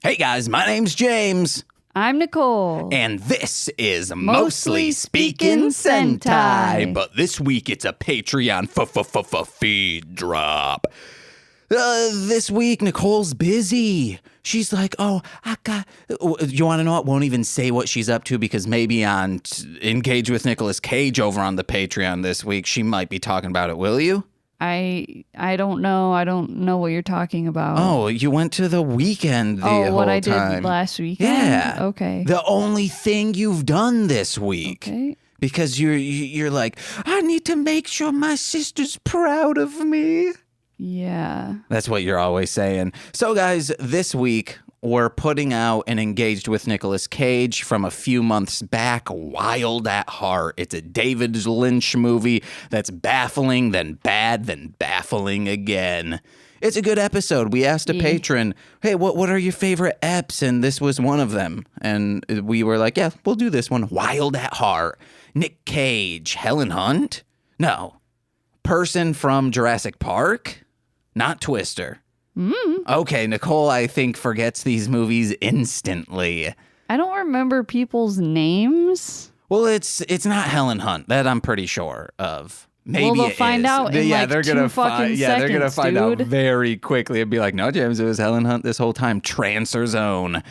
Hey guys, my name's James. I'm Nicole. And this is Mostly Speaking Sentai. But this week it's a Patreon feed drop. This week Nicole's busy. She's like, you want to know what? Won't even say what she's up to because maybe on Engage with Nicolas Cage over on the Patreon this week, she might be talking about it. Will you? I don't know. I don't know what you're talking about. Oh, you went to the weekend the whole time. Oh, what I did last weekend? Yeah. Okay. The only thing you've done this week. Okay. Because you're like, I need to make sure my sister's proud of me. Yeah. That's what you're always saying. So, guys, this week we're putting out an Engaged with Nicolas Cage from a few months back, Wild at Heart. It's a David Lynch movie that's baffling, then bad, then baffling again. It's a good episode. We asked a patron, hey, what are your favorite eps? And this was one of them. And we were like, yeah, we'll do this one. Wild at Heart. Nick Cage. Helen Hunt? No. Person from Jurassic Park? Not Twister. Okay, Nicole, I think, forgets these movies instantly. I don't remember people's names. Well, it's not Helen Hunt. That I'm pretty sure of. Maybe well, they'll find out in they're gonna fucking Yeah, they're gonna find dude. out very quickly and be like, no, James, it was Helen Hunt this whole time. Trancer Zone.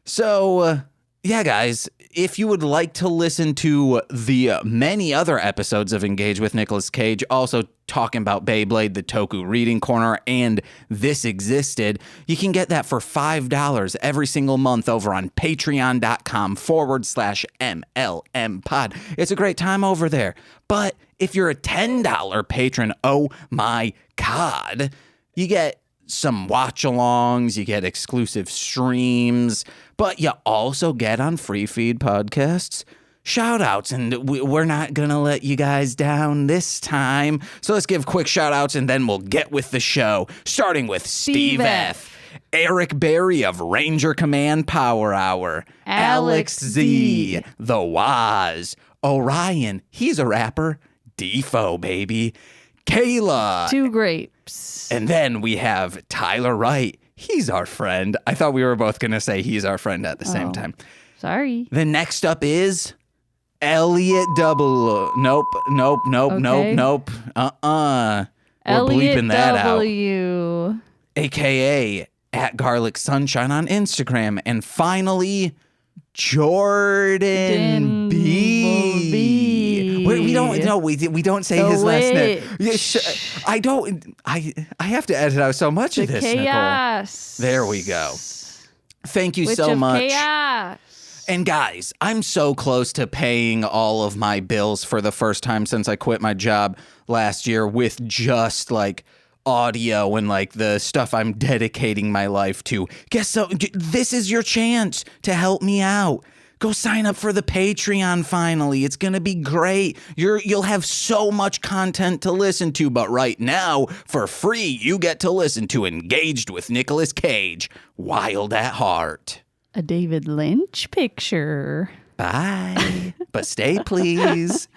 So, yeah, guys, if you would like to listen to the many other episodes of Engage with Nicolas Cage, also talking about Beyblade, the Toku Reading Corner, and This Existed, you can get that for $5 every single month over on patreon.com/MLM pod. It's a great time over there. But if you're a $10 patron, oh my God, you get some watch-alongs, you get exclusive streams, but you also get on Free Feed podcasts shout-outs, and we're not gonna let you guys down this time. So let's give quick shout-outs, and then we'll get with the show, starting with Steve F., Eric Berry of Ranger Command Power Hour, Alex Z., The Waz, Orion, he's a rapper, Defo, baby, Kayla. Two grapes. And then we have Tyler Wright. He's our friend. I thought we were both going to say he's our friend at the same time. Sorry. The next up is Elliot Double. Nope. Okay. We're Elliot bleeping that W. out. AKA at Garlic Sunshine on Instagram. And finally, Jordan B. We don't say his last name. I have to edit out so much of this, chaos. Nicole. There we go. Thank you so much. Chaos. And guys, I'm so close to paying all of my bills for the first time since I quit my job last year with just like audio and like the stuff I'm dedicating my life to. This is your chance to help me out. Go sign up for the Patreon finally. It's going to be great. You'll have so much content to listen to, but right now, for free, you get to listen to Engaged with Nicolas Cage, Wild at Heart. A David Lynch picture. Bye. But stay, please.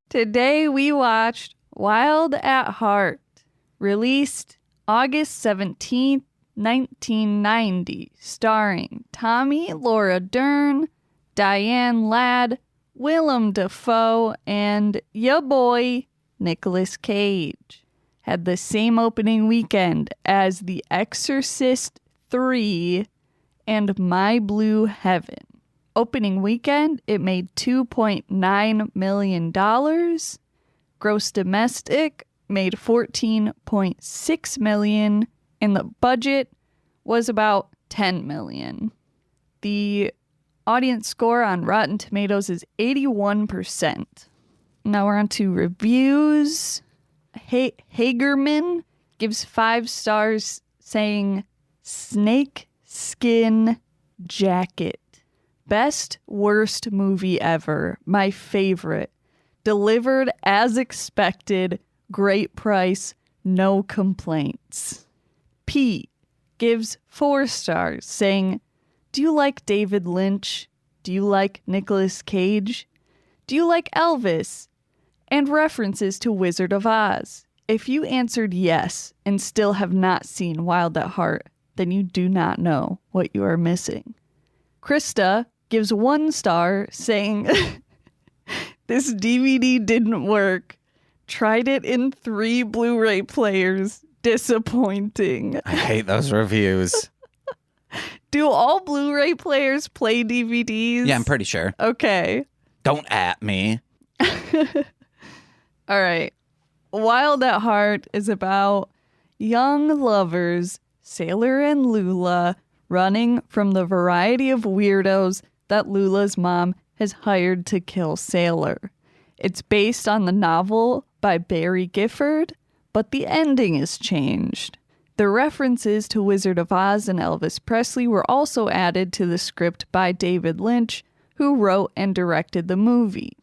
Today we watched Wild at Heart, released August 17th, 1990, starring Tommy Laura Dern, Diane Ladd, Willem Dafoe, and ya boy, Nicolas Cage. Had the same opening weekend as The Exorcist 3 and My Blue Heaven. Opening weekend, it made $2.9 million. Gross domestic made $14.6 million. And the budget was about $10 million. The audience score on Rotten Tomatoes is 81%. Now we're on to reviews. Hagerman gives 5 stars, saying, Snake Skin Jacket. Best worst movie ever. My favorite. Delivered as expected. Great price. No complaints. P gives 4 stars, saying, do you like David Lynch? Do you like Nicolas Cage? Do you like Elvis? And references to Wizard of Oz. If you answered yes and still have not seen Wild at Heart, then you do not know what you are missing. Krista gives 1 star, saying, this DVD didn't work. Tried it in 3 Blu-ray players. Disappointing. I hate those reviews. Do all Blu-ray players play DVDs? Yeah, I'm pretty sure. Okay. Don't at me. All right. Wild at Heart is about young lovers, Sailor and Lula, running from the variety of weirdos that Lula's mom has hired to kill Sailor. It's based on the novel by Barry Gifford, but the ending is changed. The references to Wizard of Oz and Elvis Presley were also added to the script by David Lynch, who wrote and directed the movie.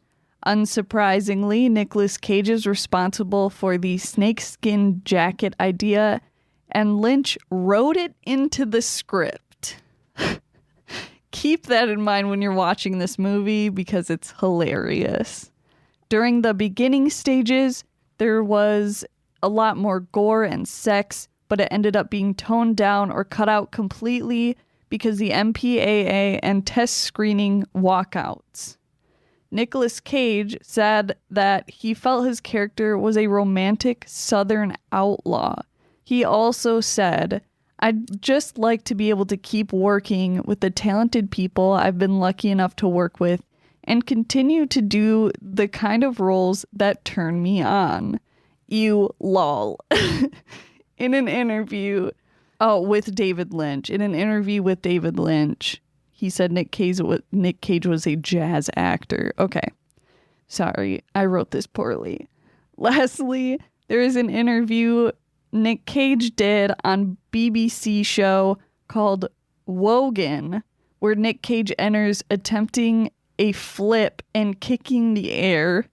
Unsurprisingly, Nicolas Cage is responsible for the snakeskin jacket idea, and Lynch wrote it into the script. Keep that in mind when you're watching this movie because it's hilarious. During the beginning stages, there was a lot more gore and sex, but it ended up being toned down or cut out completely because the MPAA and test screening walkouts. Nicolas Cage said that he felt his character was a romantic Southern outlaw. He also said, I'd just like to be able to keep working with the talented people I've been lucky enough to work with and continue to do the kind of roles that turn me on. You lol. In an interview, with David Lynch. In an interview with David Lynch, he said Nick Cage was a jazz actor. Okay. Sorry, I wrote this poorly. Lastly, there is an interview Nick Cage did on BBC show called Wogan, where Nick Cage enters attempting a flip and kicking the air.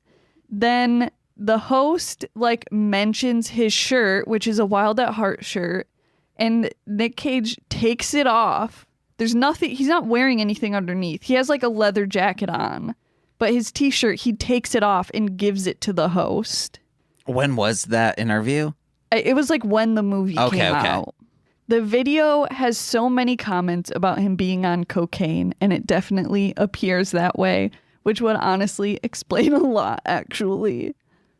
Then the host mentions his shirt, which is a Wild at Heart shirt, and Nick Cage takes it off. There's nothing, he's not wearing anything underneath. He has a leather jacket on, but his t-shirt, he takes it off and gives it to the host. When was that interview? It was when the movie came out. The video has so many comments about him being on cocaine, and it definitely appears that way, which would honestly explain a lot, actually.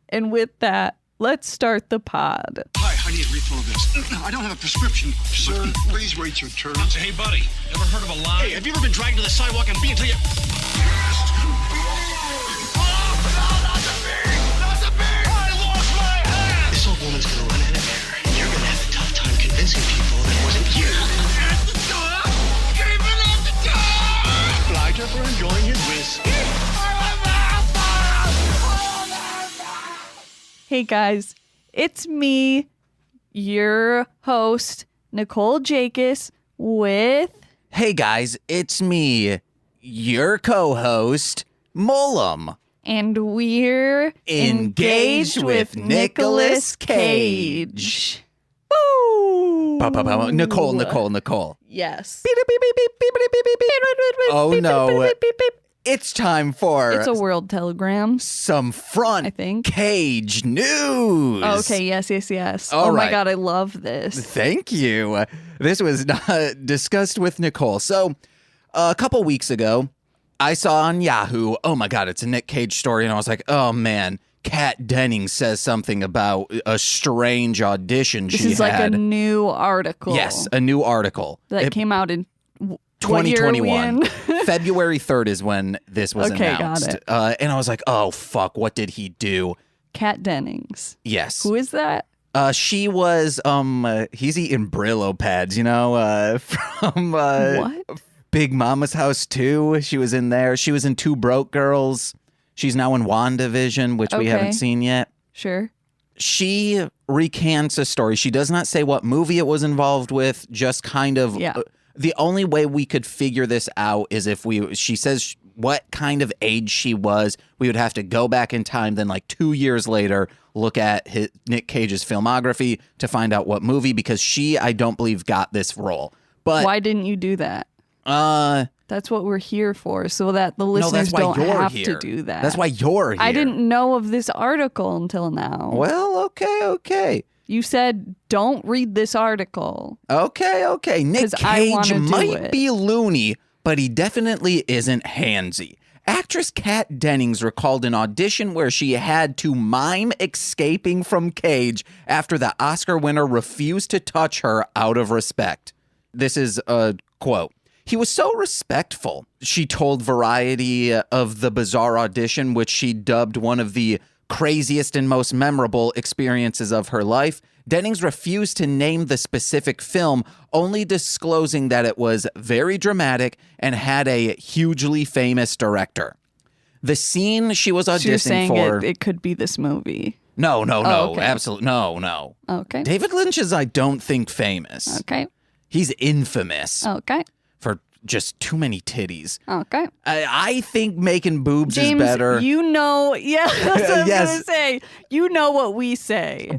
And with that, let's start the pod. Hi, I need a refill of this. I don't have a prescription. Sir, please wait your turn. Hey, buddy, ever heard of a lie? Hey, have you ever been dragged to the sidewalk and beat until you... This old woman's gonna run out of air, and you're gonna have a tough time convincing people that it wasn't you. Lighter for enjoying his whiskey. Hey guys, it's me, your host, Nicole Jacobs, with... Hey guys, it's me, your co-host, McCollum. And we're Engaged with Nicolas Cage. Woo! Nicole. Yes. Oh no. It's time for It's a world telegram. some front I think. Cage news. Okay, yes. All oh my right. God, I love this. Thank you. This was not discussed with Nicole. So a couple weeks ago, I saw on Yahoo, oh my God, it's a Nick Cage story. And I was like, oh man, Kat Dennings says something about a strange audition This she is had. a new article. Yes, a new article. That came out in... What year are we 2021. in? February 3rd is when this was Okay, announced. got it. And I was like, oh, fuck, what did he do? Kat Dennings. Yes. Who is that? She was, he's eating Brillo pads, from What? Big Mama's House 2. She was in there. She was in Two Broke Girls. She's now in WandaVision, which we haven't Okay. seen yet. Sure. She recants a story. She does not say what movie it was involved with, just kind of... Yeah. The only way we could figure this out is if she says what kind of age she was. We would have to go back in time, then 2 years later, look at Nick Cage's filmography to find out what movie, because she, I don't believe, got this role. But Why didn't you do that? That's what we're here for, so that the No, listeners that's why don't you're have here. to do that. That's why you're here. I didn't know of this article until now. Well, okay. You said don't read this article. Okay. Nick 'Cause I Cage wanna do might it. be loony, but he definitely isn't handsy. Actress Kat Dennings recalled an audition where she had to mime escaping from Cage after the Oscar winner refused to touch her out of respect. This is a quote. He was so respectful, she told Variety of the bizarre audition, which she dubbed one of the craziest and most memorable experiences of her life. Dennings refused to name the specific film, only disclosing that it was very dramatic and had a hugely famous director. The scene she was So you're auditioning saying for... it could be this movie. No, okay. absolutely, no. Okay. David Lynch is, I don't think, famous. Okay. He's infamous Okay. for just too many titties. Okay. I think making boobs James, is better. you know, yeah, that's what I'm Yes. going to say. You know what we say.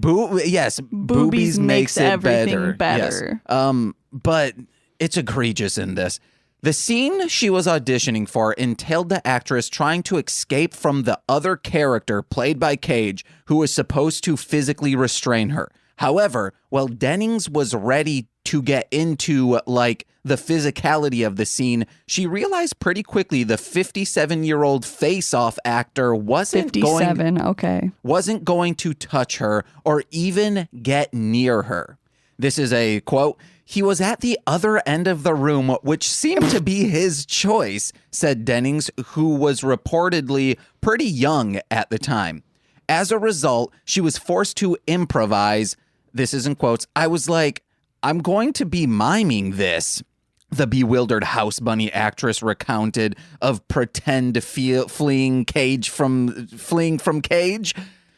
Yes, boobies makes it everything better. better. Yes. But it's egregious in this. The scene she was auditioning for entailed the actress trying to escape from the other character played by Cage, who was supposed to physically restrain her. However, while Dennings was ready to get into the physicality of the scene, she realized pretty quickly the 57-year-old face-off actor wasn't 57, okay. going to touch her or even get near her. This is a quote. He was at the other end of the room, which seemed to be his choice, said Dennings, who was reportedly pretty young at the time. As a result, she was forced to improvise. This is in quotes. I was like, I'm going to be miming this, the bewildered house bunny actress recounted of pretend fleeing from Cage.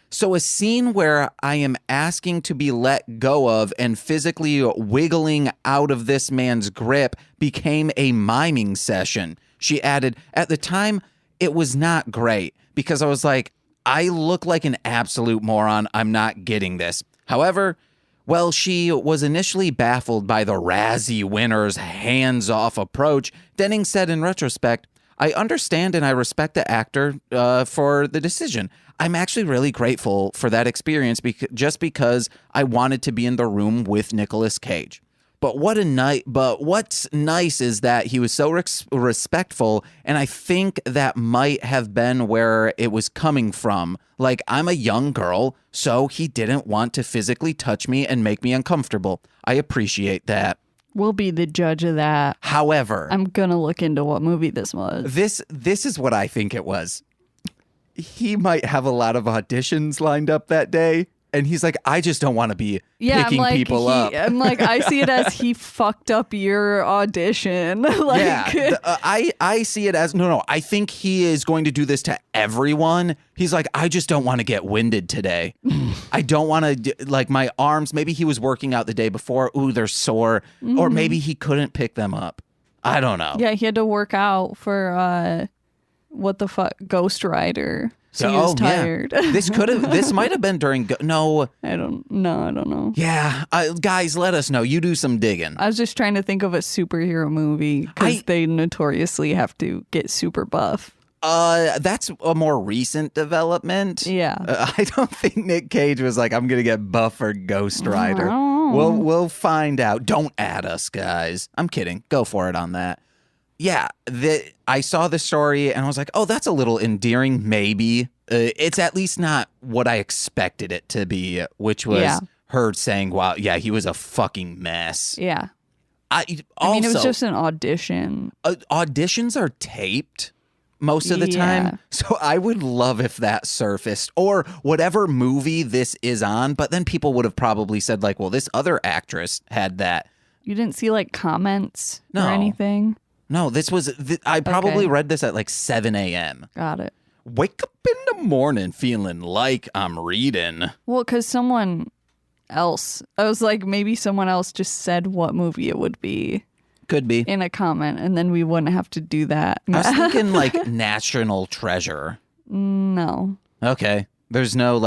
So a scene where I am asking to be let go of and physically wiggling out of this man's grip became a miming session. She added, at the time, it was not great because I was like, I look like an absolute moron. I'm not getting this. However, well, she was initially baffled by the Razzie winner's hands-off approach. Dennings said in retrospect, I understand and I respect the actor for the decision. I'm actually really grateful for that experience just because I wanted to be in the room with Nicolas Cage. But what's nice is that he was so respectful, and I think that might have been where it was coming from. Like, I'm a young girl, so he didn't want to physically touch me and make me uncomfortable. I appreciate that. We'll be the judge of that. However, I'm going to look into what movie this was. this is what I think it was. He might have a lot of auditions lined up that day. And he's like, I just don't want to be picking people up. I'm like, I see it as he fucked up your audition. I see it as, no, I think he is going to do this to everyone. He's like, I just don't want to get winded today. I don't want to, my arms, maybe he was working out the day before. Ooh, they're sore. Or maybe he couldn't pick them up. I don't know. Yeah, he had to work out for, what the fuck, Ghost Rider. So he was tired. Yeah. This might have been during, no. I don't know. Yeah, guys, let us know. You do some digging. I was just trying to think of a superhero movie because they notoriously have to get super buff. That's a more recent development. Yeah. I don't think Nick Cage was like, I'm gonna get buff for Ghost Rider. We'll find out. Don't add us, guys. I'm kidding. Go for it on that. Yeah, I saw the story and I was like, oh, that's a little endearing, maybe. It's at least not what I expected it to be, which was her saying, wow, yeah, he was a fucking mess. Yeah. I mean, it was just an audition. Auditions are taped most of the time. So I would love if that surfaced or whatever movie this is on. But then people would have probably said well, this other actress had that. You didn't see comments or anything? No, this was, I probably read this at 7 a.m. Got it. Wake up in the morning feeling like I'm reading. Well, because someone else, I was like, maybe someone else just said what movie it would be. Could be. In a comment, and then we wouldn't have to do that. I was thinking National Treasure. No. Okay. There's no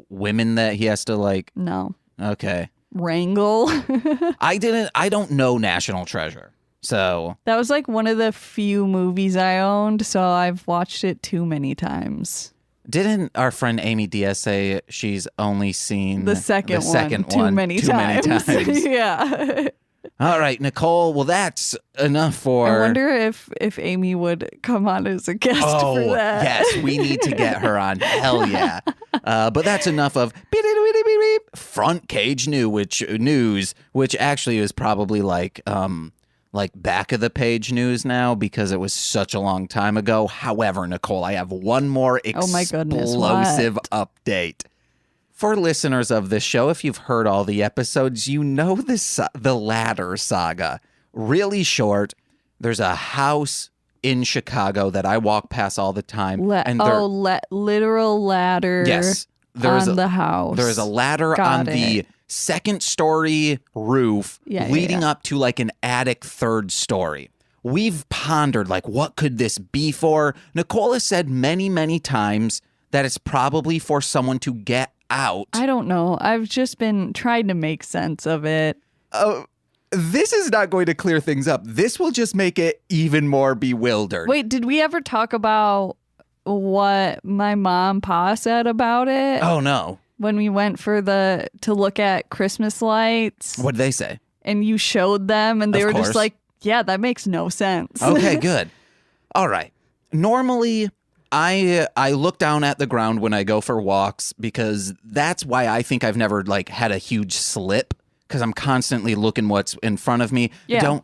women that he has to No. Okay. Wrangle. I don't know National Treasure. So That was like one of the few movies I owned, so I've watched it too many times. didn't our friend Amy Diaz say she's only seen The second one too many times. Yeah. All right, Nicole. Well, that's enough for. I wonder if Amy would come on as a guest for that. Yes, we need to get her on. Hell yeah. But that's enough of front page news, which actually is probably like back of the page news now because it was such a long time ago. However, Nicole, I have one more explosive update. For listeners of this show, if you've heard all the episodes, you know the ladder saga. Really short. There's a house in Chicago that I walk past all the time. Literal ladder. Yes, on the house. There is a ladder on the second story roof leading up to like an attic third story. We've pondered like what could this be for? Nicole has said many, many times that it's probably for someone to get out. I don't know. I've just been trying to make sense of it. This is not going to clear things up. This will just make it even more bewildered. Wait, did we ever talk about what my mom pa said about it? Oh no. When we went to look at Christmas lights. What'd they say? And you showed them and they were course. just like, yeah, that makes no sense. Okay, good. All right. Normally, I look down at the ground when I go for walks because that's why I think I've never like had a huge slip because I'm constantly looking what's in front of me. Yeah.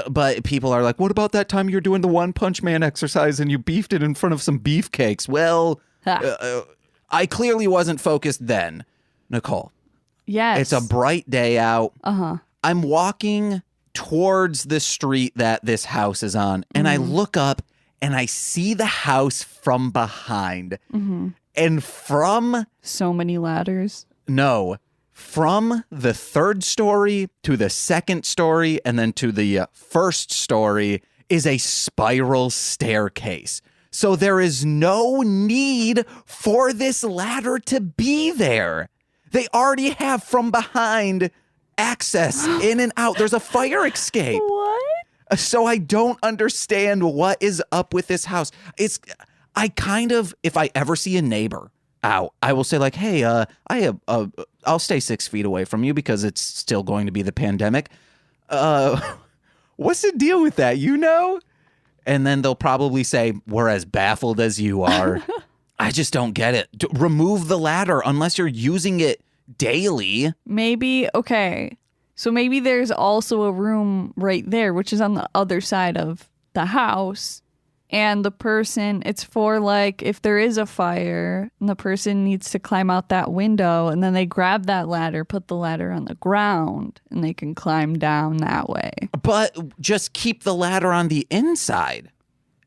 But people are like, what about that time you're doing the One Punch Man exercise and you beefed it in front of some beefcakes? Well, I clearly wasn't focused then, Nicole. Yes. It's a bright day out. Uh-huh. I'm walking towards the street that this house is on, and I look up and I see the house from behind. Mm-hmm. And from... So many ladders. No. From the third story to the second story and then to the first story is a spiral staircase. So there is no need for this ladder to be there. They already have from behind access in and out. There's a fire escape. What? So I don't understand what is up with this house. If I ever see a neighbor out, I will say like, hey, I'll stay 6 feet away from you because it's still going to be the pandemic. What's the deal with that? You know? And then they'll probably say, we're as baffled as you are. I just don't get it. Remove the ladder unless you're using it daily. Maybe, okay. So maybe there's also a room right there, which is on the other side of the house. And the person, it's for like if there is a fire and the person needs to climb out that window and then they grab that ladder, put the ladder on the ground and they can climb down that way. But just keep the ladder on the inside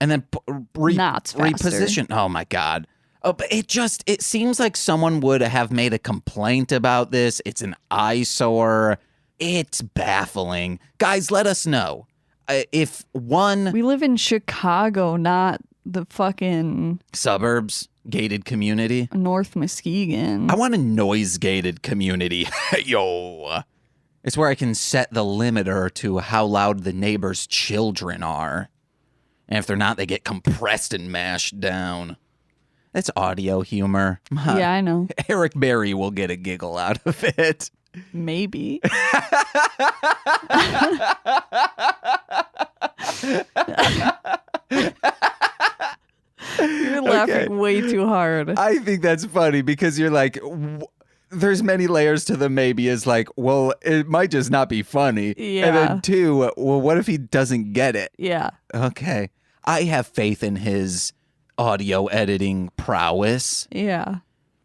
and then reposition. Oh my God. Oh, but it seems like someone would have made a complaint about this. It's an eyesore. It's baffling. Guys, let us know. We live in Chicago, not the fucking suburbs, gated community. North Muskegon. I want a noise gated community. Yo. It's where I can set the limiter to how loud the neighbor's children are. And if they're not, they get compressed and mashed down. That's audio humor. Yeah, I know. Eric Berry will get a giggle out of it. Maybe. You're laughing way too hard. I think that's funny because you're like, there's many layers to the maybe is like, well, it might just not be funny. Yeah. And then two, well, what if he doesn't get it? Yeah. Okay. I have faith in his audio editing prowess. Yeah.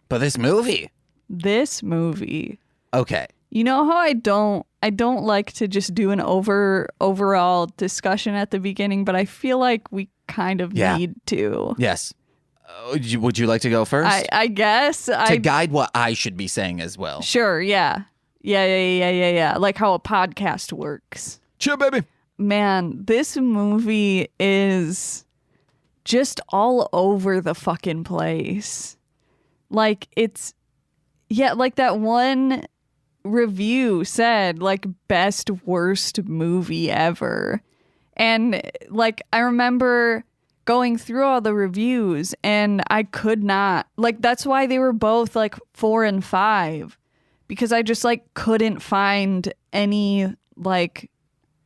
But this movie. Okay. You know how I don't like to just do an overall discussion at the beginning, but I feel like we kind of need to. Yes. Would you like to go first? I guess. To guide what I should be saying as well. Sure, yeah. Yeah. Like how a podcast works. Chill, baby. Man, this movie is just all over the fucking place. Like like that one review said, like, best worst movie ever. And like, I remember going through all the reviews and I could not, like, that's why they were both like 4 and 5, because I just like couldn't find any like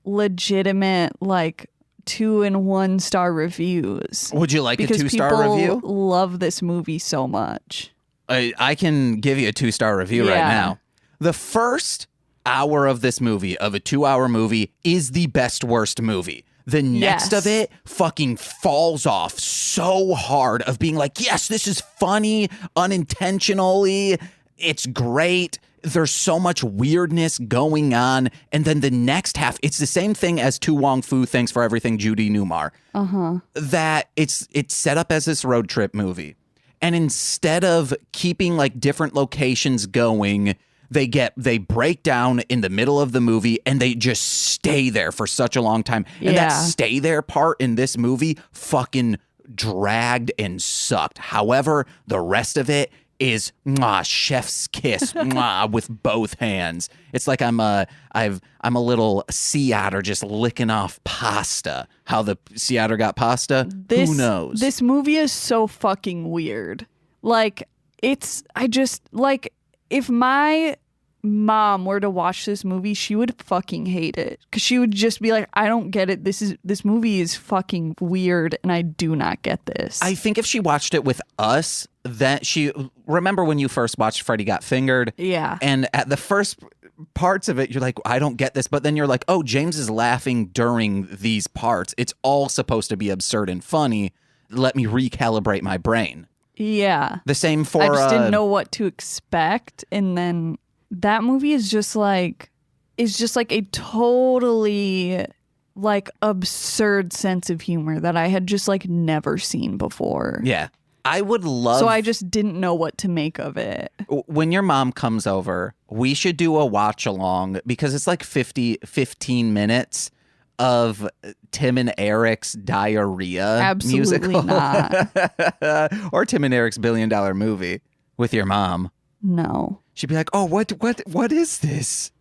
legitimate like 2 and 1 star reviews. Would you like Because a 2-star people review? love this movie so much. I can give you a 2-star review right Yeah. now. The first hour of this movie, of a 2-hour movie, is the best worst movie. The next Yes. of it fucking falls off so hard of being like, yes, this is funny, unintentionally, it's great. There's so much weirdness going on. And then the next half, it's the same thing as Tu Wong Fu, Thanks for Everything, Judy Newmar. That it's set up as this road trip movie. And instead of keeping like different locations going, they break down in the middle of the movie and they just stay there for such a long time. And that Yeah. stay there part in this movie fucking dragged and sucked. However, the rest of it is chef's kiss with both hands. It's like I'm a little sea otter just licking off pasta. How the sea otter got pasta? Who knows? This movie is so fucking weird. Like, if my mom were to watch this movie, she would fucking hate it. Because she would just be like, I don't get it. This movie is fucking weird and I do not get this. I think if she watched it with us, remember when you first watched Freddy Got Fingered? Yeah. And at the first parts of it, you're like, I don't get this. But then you're like, oh, James is laughing during these parts. It's all supposed to be absurd and funny. Let me recalibrate my brain. Yeah. The same for... I just didn't know what to expect. And then that movie is just like a totally like absurd sense of humor that I had just like never seen before. Yeah. I would love... So I just didn't know what to make of it. When your mom comes over, we should do a watch along because it's like 15 minutes of Tim and Eric's diarrhea Absolutely musical. not. Or Tim and Eric's $1 billion movie with your mom. No. She'd be like, oh, what is this?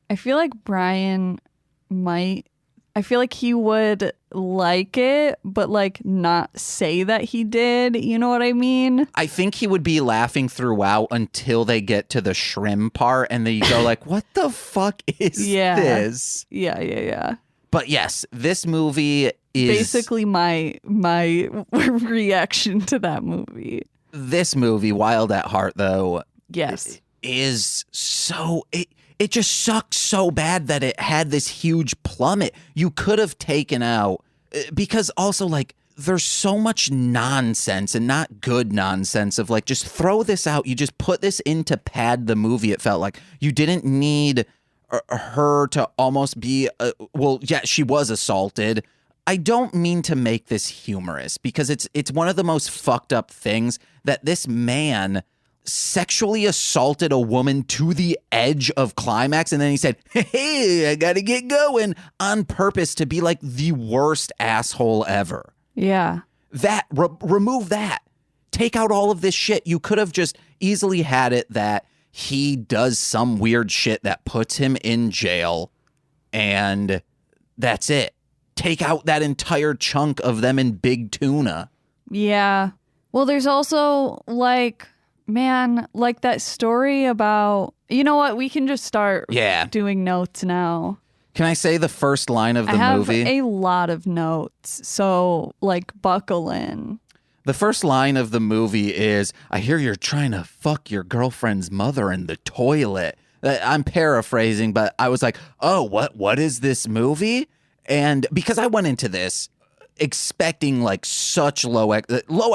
I feel like Brian might. I feel like he would like it, but like not say that he did. You know what I mean? I think he would be laughing throughout until they get to the shrimp part and then you go like, what the fuck is this? Yeah. But yes, this movie is... Basically my reaction to that movie. This movie, Wild at Heart, though... Yes. Is so... It just sucked so bad that it had this huge plummet. You could have taken out... Because also, like, there's so much nonsense and not good nonsense of, like, just throw this out. You just put this in to pad the movie, it felt like. You didn't need her to almost be... well, yeah, she was assaulted. I don't mean to make this humorous because it's one of the most fucked up things that this man... sexually assaulted a woman to the edge of climax and then he said, hey, I gotta get going on purpose to be like the worst asshole ever. Yeah. That remove that. Take out all of this shit. You could have just easily had it that he does some weird shit that puts him in jail and that's it. Take out that entire chunk of them in Big Tuna. Yeah. Well, there's also like... Man, like that story about... You know what? We can just start doing notes now. Can I say the first line of the I have movie? a lot of notes, so like buckle in. The first line of the movie is, I hear you're trying to fuck your girlfriend's mother in the toilet. I'm paraphrasing, but I was like, oh, what is this movie? And because I went into this expecting like such low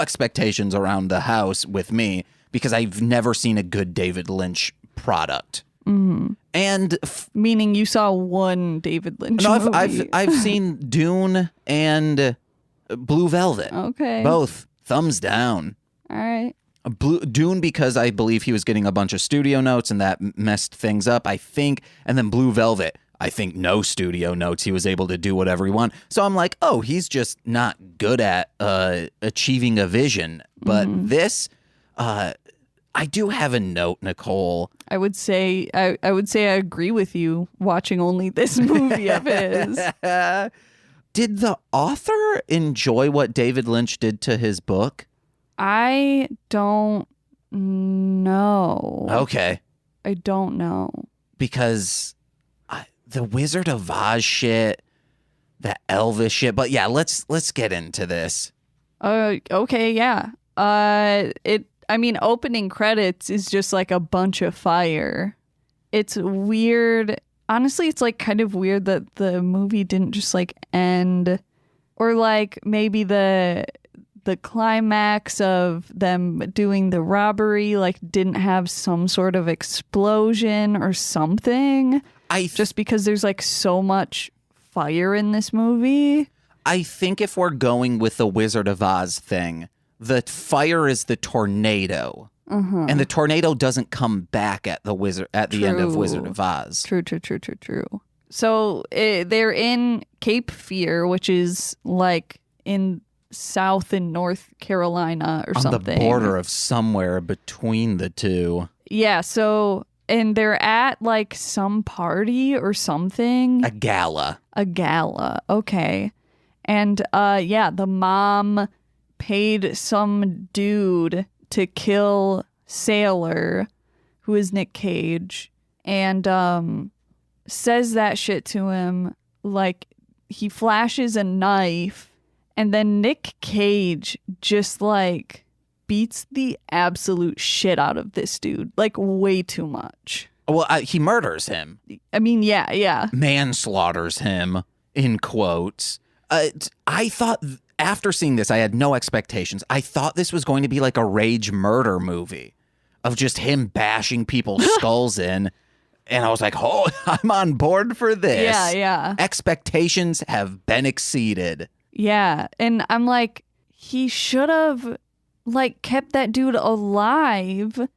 expectations around the house with me, because I've never seen a good David Lynch product. Mm-hmm. And meaning you saw one David Lynch movie. I've seen Dune and Blue Velvet. Okay. Both thumbs down. All right. Dune because I believe he was getting a bunch of studio notes and that messed things up, I think. And then Blue Velvet, I think no studio notes. He was able to do whatever he wanted. So I'm like, oh, he's just not good at achieving a vision. But this... I do have a note, Nicole. I would say I agree with you watching only this movie of his. Did the author enjoy what David Lynch did to his book? I don't know. Okay. I don't know. Because the Wizard of Oz shit, the Elvis shit, but yeah, let's get into this. Okay, yeah. Opening credits is just like a bunch of fire. It's weird. Honestly, it's like kind of weird that the movie didn't just like end, or like maybe the climax of them doing the robbery like didn't have some sort of explosion or something. Just because there's like so much fire in this movie. I think if we're going with the Wizard of Oz thing, the fire is the tornado. And the tornado doesn't come back at the end of Wizard of Oz. True. So they're in Cape Fear, which is like in South and North Carolina or something. On the border of somewhere between the two. Yeah, so, and they're at like some party or something. A gala. Okay. And the mom paid some dude to kill Sailor, who is Nick Cage, and says that shit to him. Like, he flashes a knife, and then Nick Cage just like beats the absolute shit out of this dude, like way too much. Well, he murders him. I mean, yeah. Manslaughters him, in quotes. I thought after seeing this, I had no expectations. I thought this was going to be like a rage murder movie of just him bashing people's skulls in. And I was like, oh, I'm on board for this. Yeah. Expectations have been exceeded. Yeah. And I'm like, he should have like kept that dude alive,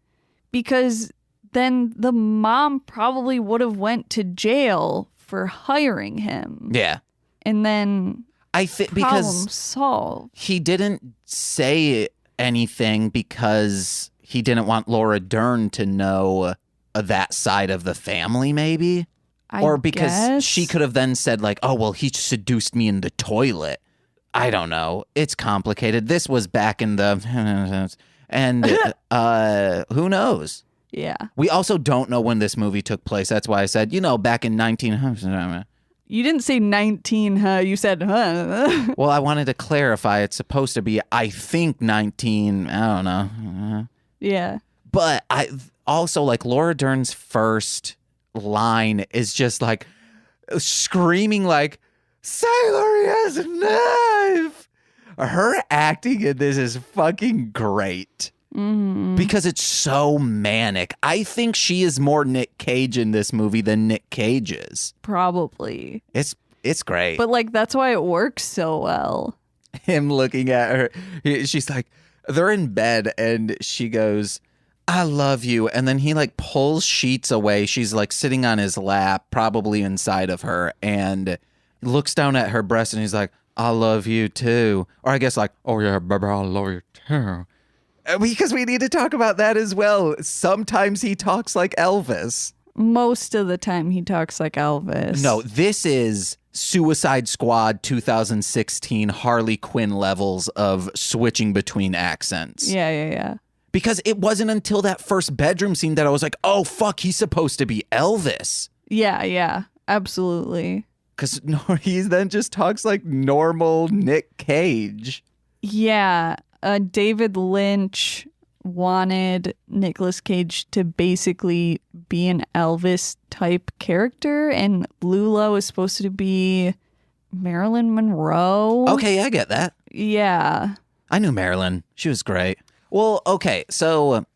because then the mom probably would have went to jail for hiring him. Yeah. And then problem solved. He didn't say anything because he didn't want Laura Dern to know that side of the family, maybe. Or because she could have then said like, oh, well, he seduced me in the toilet. I don't know. It's complicated. This was back in the... And who knows? Yeah. We also don't know when this movie took place. That's why I said, back in 19... You didn't say 19, huh? You said, huh? Well, I wanted to clarify. It's supposed to be, I think, 19. I don't know. Yeah. But I also, like, Laura Dern's first line is just like screaming like, Sailor, he has a knife. Her acting in this is fucking great. Because it's so manic. I think she is more Nick Cage in this movie than Nick Cage is. Probably. It's great. But like, that's why it works so well. Him looking at her, she's like, they're in bed and she goes, I love you. And then he like pulls sheets away. She's like sitting on his lap, probably inside of her, and looks down at her breast and he's like, I love you too. Or I guess like, oh yeah, baby, I love you too. Because we need to talk about that as well. Sometimes he talks like Elvis. Most of the time he talks like Elvis. No, this is Suicide Squad 2016 Harley Quinn levels of switching between accents. Yeah. Because it wasn't until that first bedroom scene that I was like, oh, fuck, he's supposed to be Elvis. Yeah, absolutely. Because he then just talks like normal Nick Cage. Yeah. David Lynch wanted Nicolas Cage to basically be an Elvis type character, and Lula was supposed to be Marilyn Monroe. Okay, I get that. Yeah. I knew Marilyn. She was great. Well, okay, so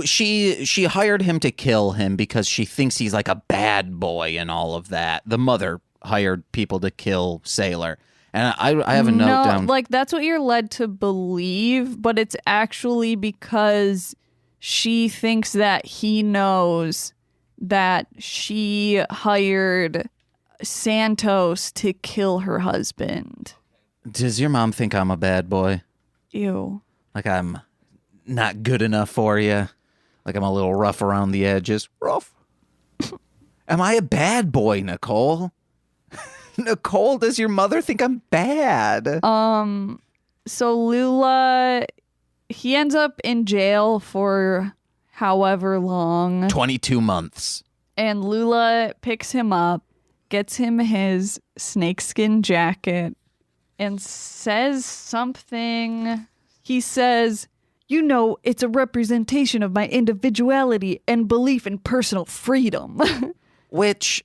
she hired him to kill him because she thinks he's like a bad boy and all of that. The mother hired people to kill Sailor. And I have a note down. Like, that's what you're led to believe, but it's actually because she thinks that he knows that she hired Santos to kill her husband. Does your mom think I'm a bad boy? Ew. Like I'm not good enough for you? Like I'm a little rough around the edges? Rough? Am I a bad boy, Nicole? Nicole, does your mother think I'm bad? So Lula, he ends up in jail for however long. 22 months. And Lula picks him up, gets him his snakeskin jacket, and says something. He says, you know, it's a representation of my individuality and belief in personal freedom. Which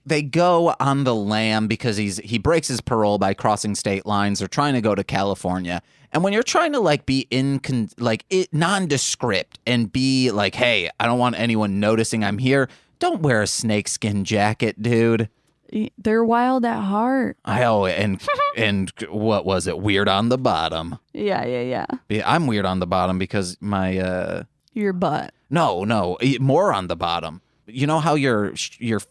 they go on the lam because he breaks his parole by crossing state lines. They're trying to go to California. And when you're trying to like be nondescript and be like, hey, I don't want anyone noticing I'm here, don't wear a snakeskin jacket, dude. They're wild at heart. And what was it? Weird on the bottom. Yeah. I'm weird on the bottom because my Your butt. No, more on the bottom. You know how your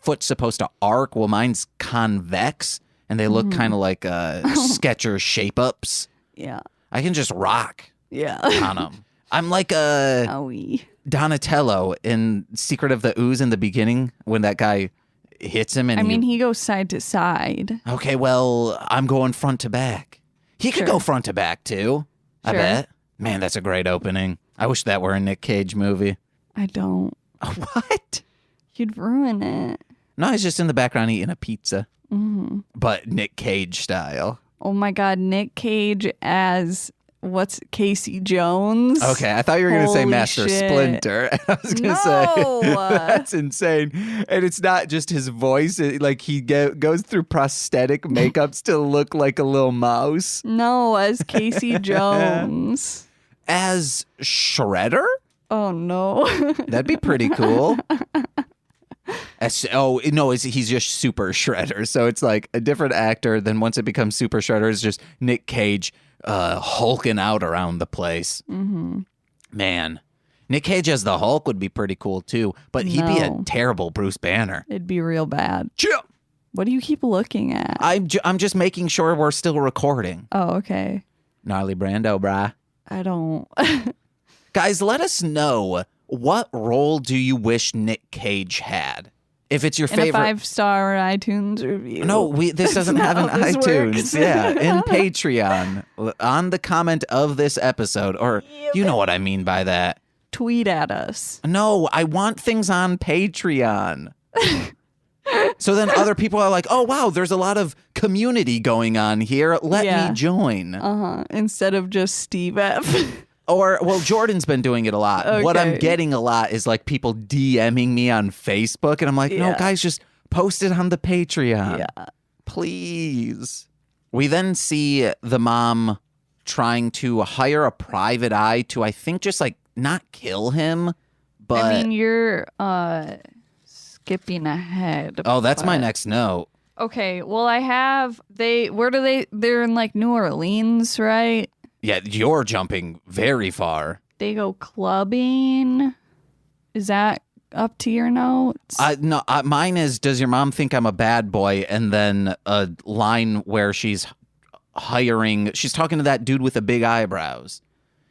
foot's supposed to arc? Well, mine's convex, and they look kind of like Skechers shape-ups. Yeah. I can just rock on them. I'm like a Owie. Donatello in Secret of the Ooze in the beginning when that guy hits him. And he goes side to side. Okay, well, I'm going front to back. He could Sure. go front to back, too. I Sure. bet. Man, that's a great opening. I wish that were a Nick Cage movie. I don't. What? You'd ruin it. No, he's just in the background eating a pizza. Mm-hmm. But Nick Cage style. Oh my God, Nick Cage as Casey Jones? Okay, I thought you were going to say Holy Master shit. Splinter. I was going to No. say, that's insane. And it's not just his voice. Like he goes through prosthetic makeups to look like a little mouse. No, as Casey Jones. As Shredder? Oh no. That'd be pretty cool. He's just Super Shredder. So it's like a different actor. Then once it becomes Super Shredder, it's just Nick Cage hulking out around the place. Mm-hmm. Man, Nick Cage as the Hulk would be pretty cool too. But he'd be a terrible Bruce Banner. It'd be real bad. Chill. What do you keep looking at? I'm just making sure we're still recording. Oh, okay. Gnarly Brando, brah. I don't. Guys, let us know, what role do you wish Nick Cage had? If it's your In a favorite. 5-star iTunes review. No, this doesn't have an how this iTunes. works. Yeah, in Patreon, on the comment of this episode, or you know what I mean by that. Tweet at us. No, I want things on Patreon. So then other people are like, oh, wow, there's a lot of community going on here. Let me join. Instead of just Steve F. Or, well, Jordan's been doing it a lot. Okay. What I'm getting a lot is like people DMing me on Facebook. And I'm like, no, guys, just post it on the Patreon. Yeah. Please. We then see the mom trying to hire a private eye to, I think, just like not kill him. But I mean, you're skipping ahead. oh, that's my but- next note. Okay, well, they're in like New Orleans, right? Yeah, you're jumping very far. They go clubbing. Is that up to your notes? No, mine is, does your mom think I'm a bad boy? And then a line where she's talking to that dude with the big eyebrows.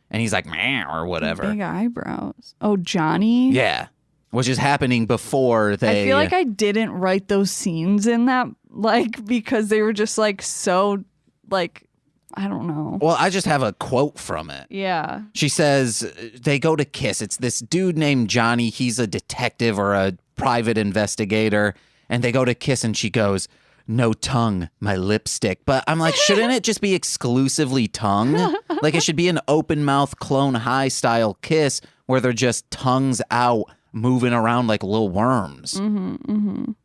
And he's like, meh, or whatever. Big eyebrows. Oh, Johnny? Yeah, which is happening before they... I feel like I didn't write those scenes in that, like, because they were just like so, like, I don't know. Well, I just have a quote from it. Yeah. She says they go to kiss. It's this dude named Johnny. He's a detective or a private investigator. And they go to kiss and she goes, no tongue, my lipstick. But I'm like, shouldn't it just be exclusively tongue? Like it should be an open mouth Clone High style kiss where they're just tongues out moving around like little worms.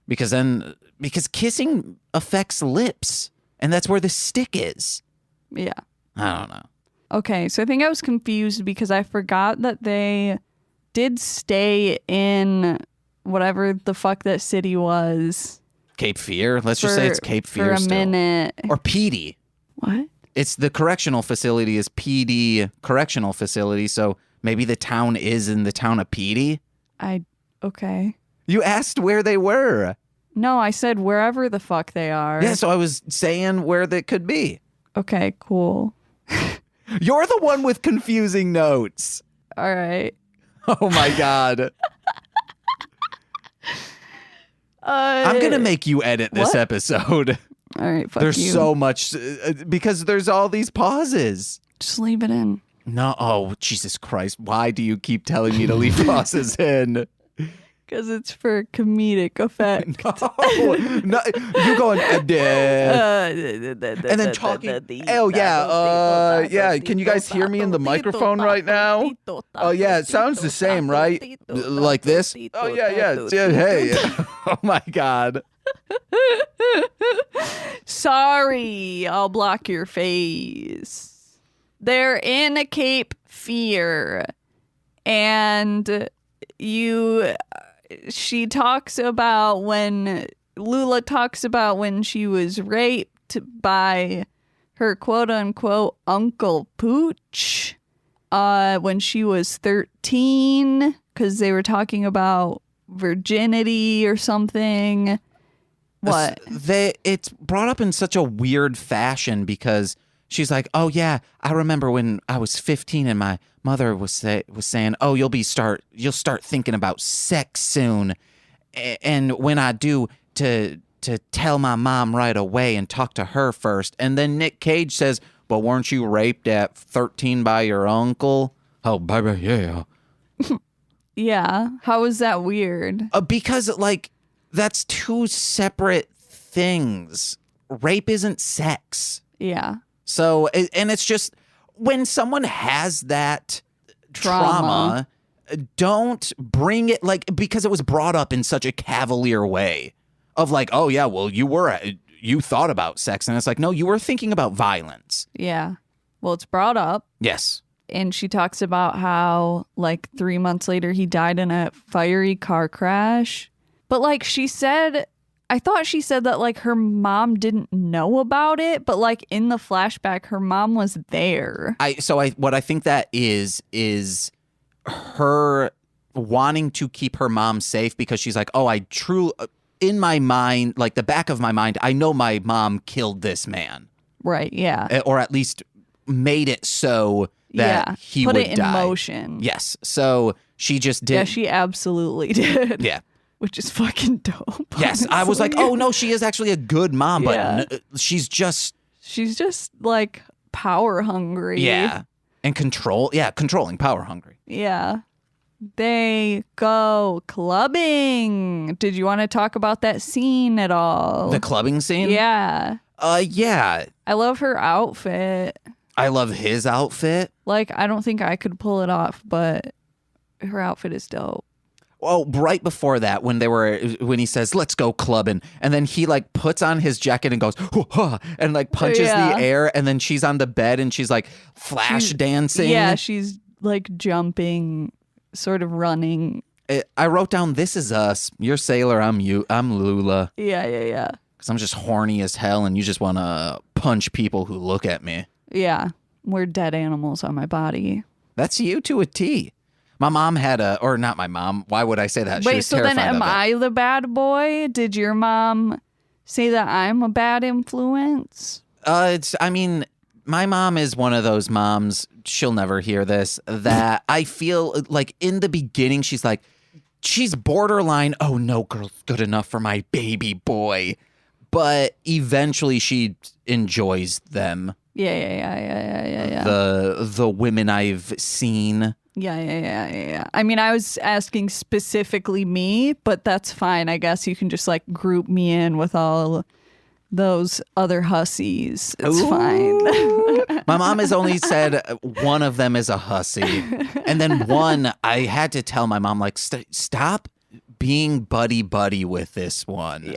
Because kissing affects lips. And that's where the stick is. Yeah. I don't know. Okay, so I think I was confused because I forgot that they did stay in whatever the fuck that city was. Cape Fear? Let's just say it's Cape Fear for a still. minute. Or PD. What? It's the correctional facility is PD correctional facility, so maybe the town is in the town of PD? Okay. You asked where they were. No, I said wherever the fuck they are. Yeah, so I was saying where they could be. Okay, cool. You're the one with confusing notes. All right. Oh my God. I'm going to make you edit this what? episode. All right, fuck There's you. so much because there's all these pauses. Just leave it in. No, oh, Jesus Christ. Why do you keep telling me to leave pauses in? Because it's for comedic effect. No, you going, and then talking. Oh, yeah. Yeah. Can you guys hear me in the microphone right now? Oh, yeah. It sounds the same, right? Like this? Oh, yeah. Hey. Oh, my God. Sorry, I'll block your face. They're in a Cape Fear, and she talks about when Lula talks about when she was raped by her quote unquote Uncle Pooch when she was 13, because they were talking about virginity or something. What? It's brought up in such a weird fashion because she's like, oh, yeah, I remember when I was 15 and my mother was saying, oh, you'll start thinking about sex soon. And when I do, to tell my mom right away and talk to her first. And then Nick Cage says, well, weren't you raped at 13 by your uncle? Oh, baby, yeah. Yeah. How is that weird? Because, like, that's two separate things. Rape isn't sex. Yeah. So, and it's just when someone has that trauma, don't bring it because it was brought up in such a cavalier way of like, oh, yeah, well, you thought about sex. And it's like, no, you were thinking about violence. Yeah. Well, it's brought up. Yes. And she talks about how, like, 3 months later, he died in a fiery car crash. But, like, I thought she said that, like, her mom didn't know about it, but, like, in the flashback, her mom was there. What I think that is her wanting to keep her mom safe because she's like, oh, in my mind, like the back of my mind, I know my mom killed this man. Right, yeah. Or at least made it so that he would die. Put it in motion. Yes. So she just did. Yeah, she absolutely did. Yeah. Which is fucking dope. Yes, honestly. I was like, oh no, she is actually a good mom, but Yeah. she's just like power hungry. Yeah. And controlling, power hungry. Yeah. They go clubbing. Did you want to talk about that scene at all? The clubbing scene? Yeah. Yeah. I love her outfit. I love his outfit. Like, I don't think I could pull it off, but her outfit is dope. Oh, right before that, when he says, let's go clubbing, and then he like puts on his jacket and goes, huh, and like punches the air, and then she's on the bed and she's like flash dancing. Yeah, she's like jumping, sort of running. I wrote down, this is us. You're Sailor, I'm Lula. Yeah. Because I'm just horny as hell and you just want to punch people who look at me. Yeah, we're dead animals on my body. That's you to a T. My mom had or not my mom. Why would I say that? Wait, so then am I the bad boy? Did your mom say that I'm a bad influence? My mom is one of those moms, she'll never hear this, that I feel like in the beginning, she's borderline, oh, no girl's good enough for my baby boy. But eventually she enjoys them. Yeah. The women I've seen. Yeah. I mean, I was asking specifically me, but that's fine. I guess you can just like group me in with all those other hussies. It's fine. My mom has only said one of them is a hussy. And then one, I had to tell my mom, like, stop being buddy with this one.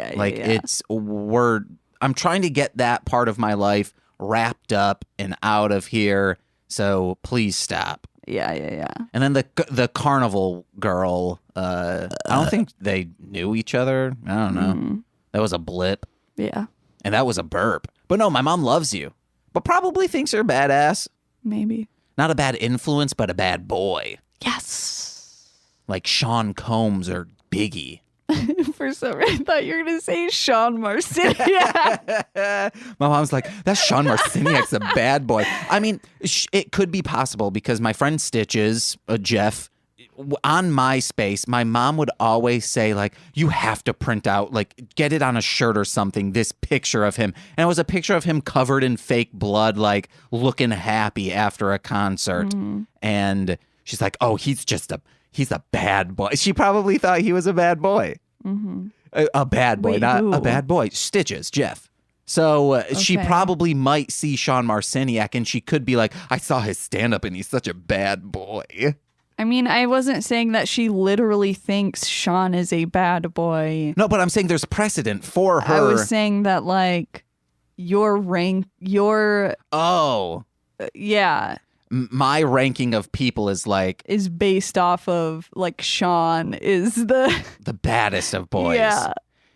I'm trying to get that part of my life wrapped up and out of here. So please stop. Yeah. And then the carnival girl, I don't think they knew each other. I don't know. That was a blip. Yeah. And that was a burp. But no, my mom loves you, but probably thinks you're badass. Maybe. Not a bad influence, but a bad boy. Yes. Like Sean Combs or Biggie. For some reason, I thought you were going to say Sean Marciniak. My mom's like, that's Sean Marciniak's a bad boy. I mean, it could be possible because my friend Stitches, Jeff, on MySpace, my mom would always say, like, you have to print out, like, get it on a shirt or something, this picture of him. And it was a picture of him covered in fake blood, like, looking happy after a concert. And she's like, oh, he's a bad boy. She probably thought he was a bad boy. A bad boy, Wait, not who? a bad boy. Stitches, Jeff. So she Okay. probably might see Sean Marciniak, and she could be like, I saw his stand-up, and he's such a bad boy. I mean, I wasn't saying that she literally thinks Sean is a bad boy. No, but I'm saying there's precedent for her. I was saying that, like, your Oh, yeah, my ranking of people is like is based off of, like, Sean is the, the baddest of boys. yeah,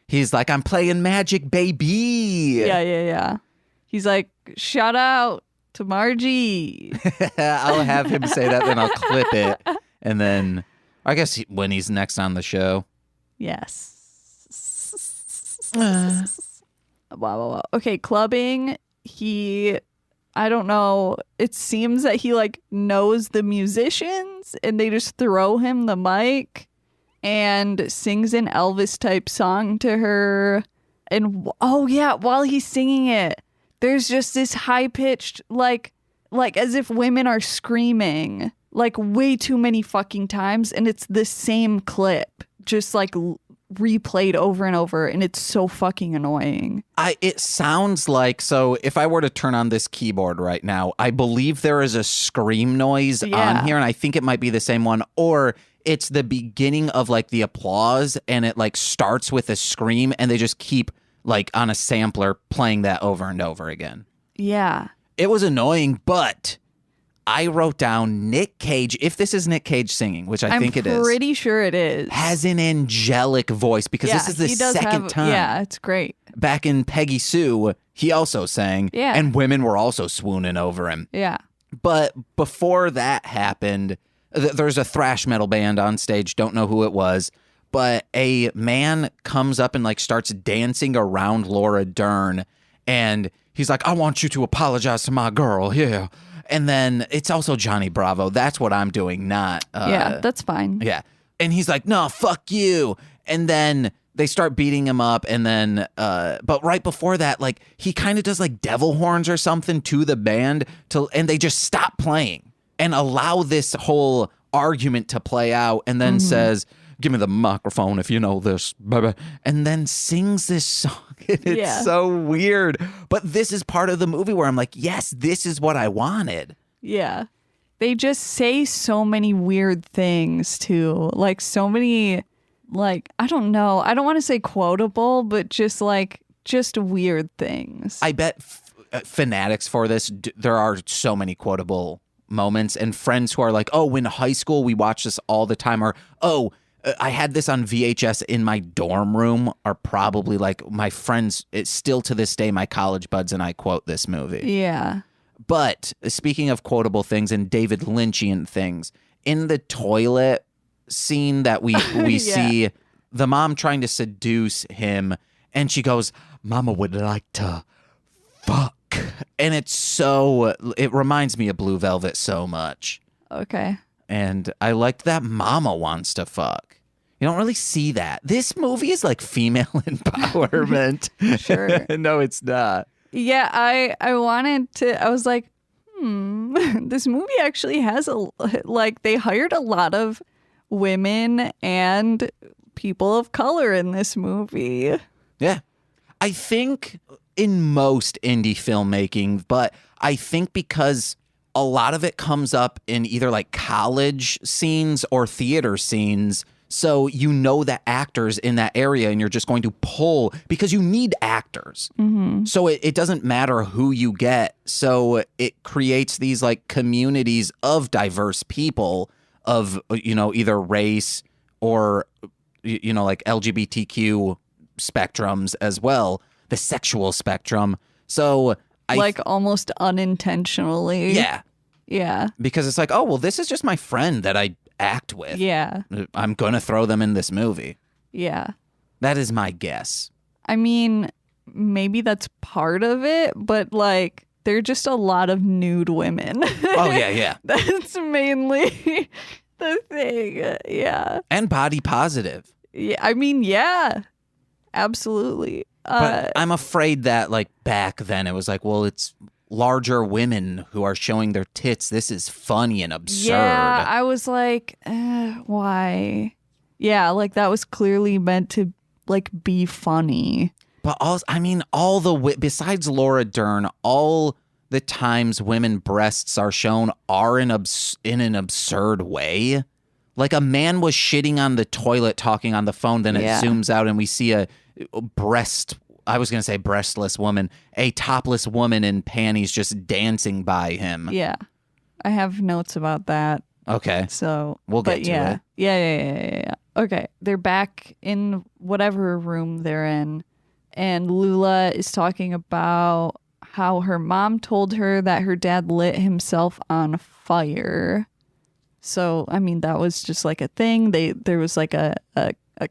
He's like, I'm playing Magic, baby. yeah. He's like, shout out to Margie. I'll have him say that, then I'll clip it. And then, I guess when he's next on the show. Yes. Wow. Okay, clubbing. I don't know. It seems that he, like, knows the musicians and they just throw him the mic and sings an Elvis type song to her. And oh yeah, while he's singing it, there's just this high pitched, like as if women are screaming, like, way too many fucking times, and it's the same clip, just like replayed over and over, and it's so fucking annoying. It sounds like, so if I were to turn on this keyboard right now, I believe there is a scream noise on here, and I think it might be the same one, or it's the beginning of, like, the applause, and it, like, starts with a scream, and they just keep, like, on a sampler playing that over and over again. Yeah. It was annoying, but I wrote down Nick Cage, if this is Nick Cage singing, which I think it is. I'm pretty sure it is. Has an angelic voice, because this is the he does second time. Yeah, it's great. Back in Peggy Sue, he also sang, Yeah. and women were also swooning over him. Yeah. But before that happened, there's a thrash metal band on stage, don't know who it was, but a man comes up and, like, starts dancing around Laura Dern, and he's like, I want you to apologize to my girl, yeah. And then it's also Johnny Bravo. That's what I'm doing, not... Yeah, that's fine. Yeah. And he's like, no, fuck you. And then they start beating him up. And then, but right before that, like, he kind of does, like, devil horns or something to the band, and they just stop playing and allow this whole argument to play out. And then says, give me the microphone if you know this, baby. And then sings this song. It's so weird. But this is part of the movie where I'm like, yes, this is what I wanted. Yeah. They just say so many weird things too. Like, so many, like, I don't know. I don't want to say quotable, but just weird things. I bet fanatics for this, there are so many quotable moments, and friends who are like, oh, in high school we watched this all the time, or oh, I had this on VHS in my dorm room, are probably like my friends. It's still to this day, my college buds and I quote this movie. Yeah. But speaking of quotable things and David Lynchian things, in the toilet scene that we see the mom trying to seduce him, and she goes, Mama would like to fuck. And it reminds me of Blue Velvet so much. Okay. And I liked that Mama wants to fuck. You don't really see that. This movie is like female empowerment. Sure. No, it's not. Yeah, I wanted to, I was like, this movie actually has they hired a lot of women and people of color in this movie. Yeah. I think in most indie filmmaking, but I think because a lot of it comes up in either like college scenes or theater scenes. So you know the actors in that area and you're just going to pull because you need actors. Mm-hmm. So it doesn't matter who you get. So it creates these like communities of diverse people of, either race or, like LGBTQ spectrums as well, the sexual spectrum. So almost unintentionally. Yeah. Yeah. Because it's like, oh, well, this is just my friend that I act with. Yeah. I'm going to throw them in this movie. Yeah. That is my guess. I mean, maybe that's part of it, but like there are just a lot of nude women. Oh, yeah, yeah. That's mainly the thing. Yeah. And body positive. Yeah. I mean, yeah. Absolutely. But I'm afraid that, like, back then it was like, well, it's larger women who are showing their tits. This is funny and absurd. Yeah, I was like, why? Yeah, like that was clearly meant to like be funny. But also, I mean, besides Laura Dern, all the times women breasts are shown are in an absurd way. Like a man was shitting on the toilet talking on the phone, then it zooms out and we see a breastless woman, a topless woman in panties just dancing by him. Yeah. I have notes about that. Okay. So we'll get to it. Yeah. Okay. They're back in whatever room they're in. And Lula is talking about how her mom told her that her dad lit himself on fire. So, I mean, that was just like a thing. There was like a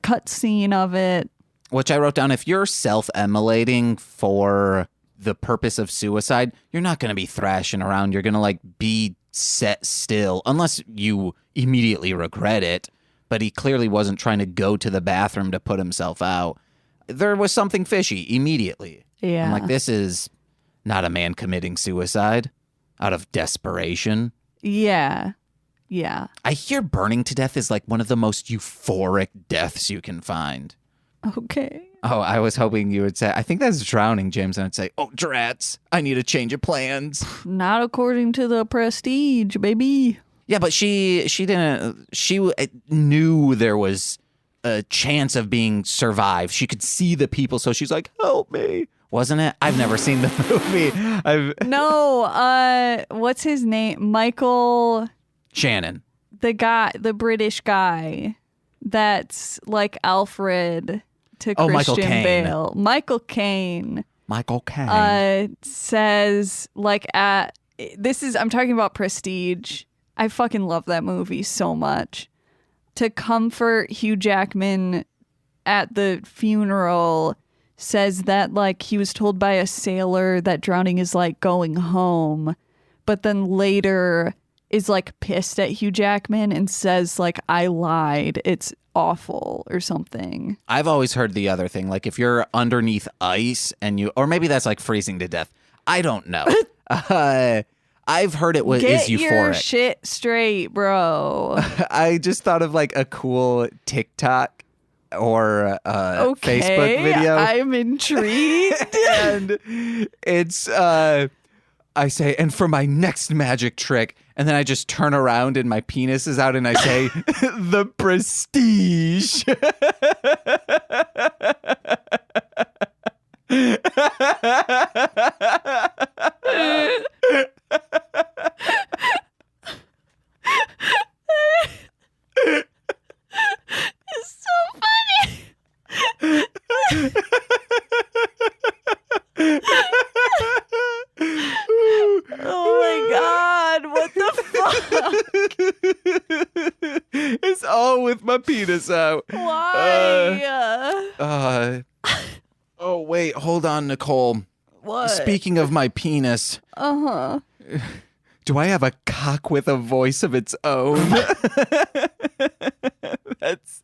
cut scene of it. Which I wrote down, if you're self-immolating for the purpose of suicide, you're not going to be thrashing around. You're going to like be set still unless you immediately regret it. But he clearly wasn't trying to go to the bathroom to put himself out. There was something fishy immediately. Yeah. I'm like, this is not a man committing suicide out of desperation. Yeah. Yeah. I hear burning to death is like one of the most euphoric deaths you can find. Okay. Oh, I was hoping you would say, I think that's drowning, James. And I'd say, oh, drats, I need a change of plans. Not according to the prestige, baby. Yeah, but she knew there was a chance of being survived. She could see the people, so she's like, help me. Wasn't it? I've never seen the movie. No, what's his name? Michael... Shannon. The British guy that's like Alfred to Christian Michael Caine. Bale. Michael Caine. Says like I'm talking about Prestige. I fucking love that movie so much. To comfort Hugh Jackman at the funeral, says that like he was told by a sailor that drowning is like going home, but then later is like pissed at Hugh Jackman and says like, I lied, it's awful or something. I've always heard the other thing, like if you're underneath ice and or maybe that's like freezing to death. I don't know. I've heard it is euphoric. Get your shit straight, bro. I just thought of like a cool TikTok or Facebook video. I'm intrigued. And it's I say, and for my next magic trick, and then I just turn around and my penis is out and I say, the prestige. It's so funny. Oh my God, what the fuck? It's all with my penis out. Why? Oh, wait, hold on, Nicole. What? Speaking of my penis. Uh-huh. Do I have a cock with a voice of its own? That's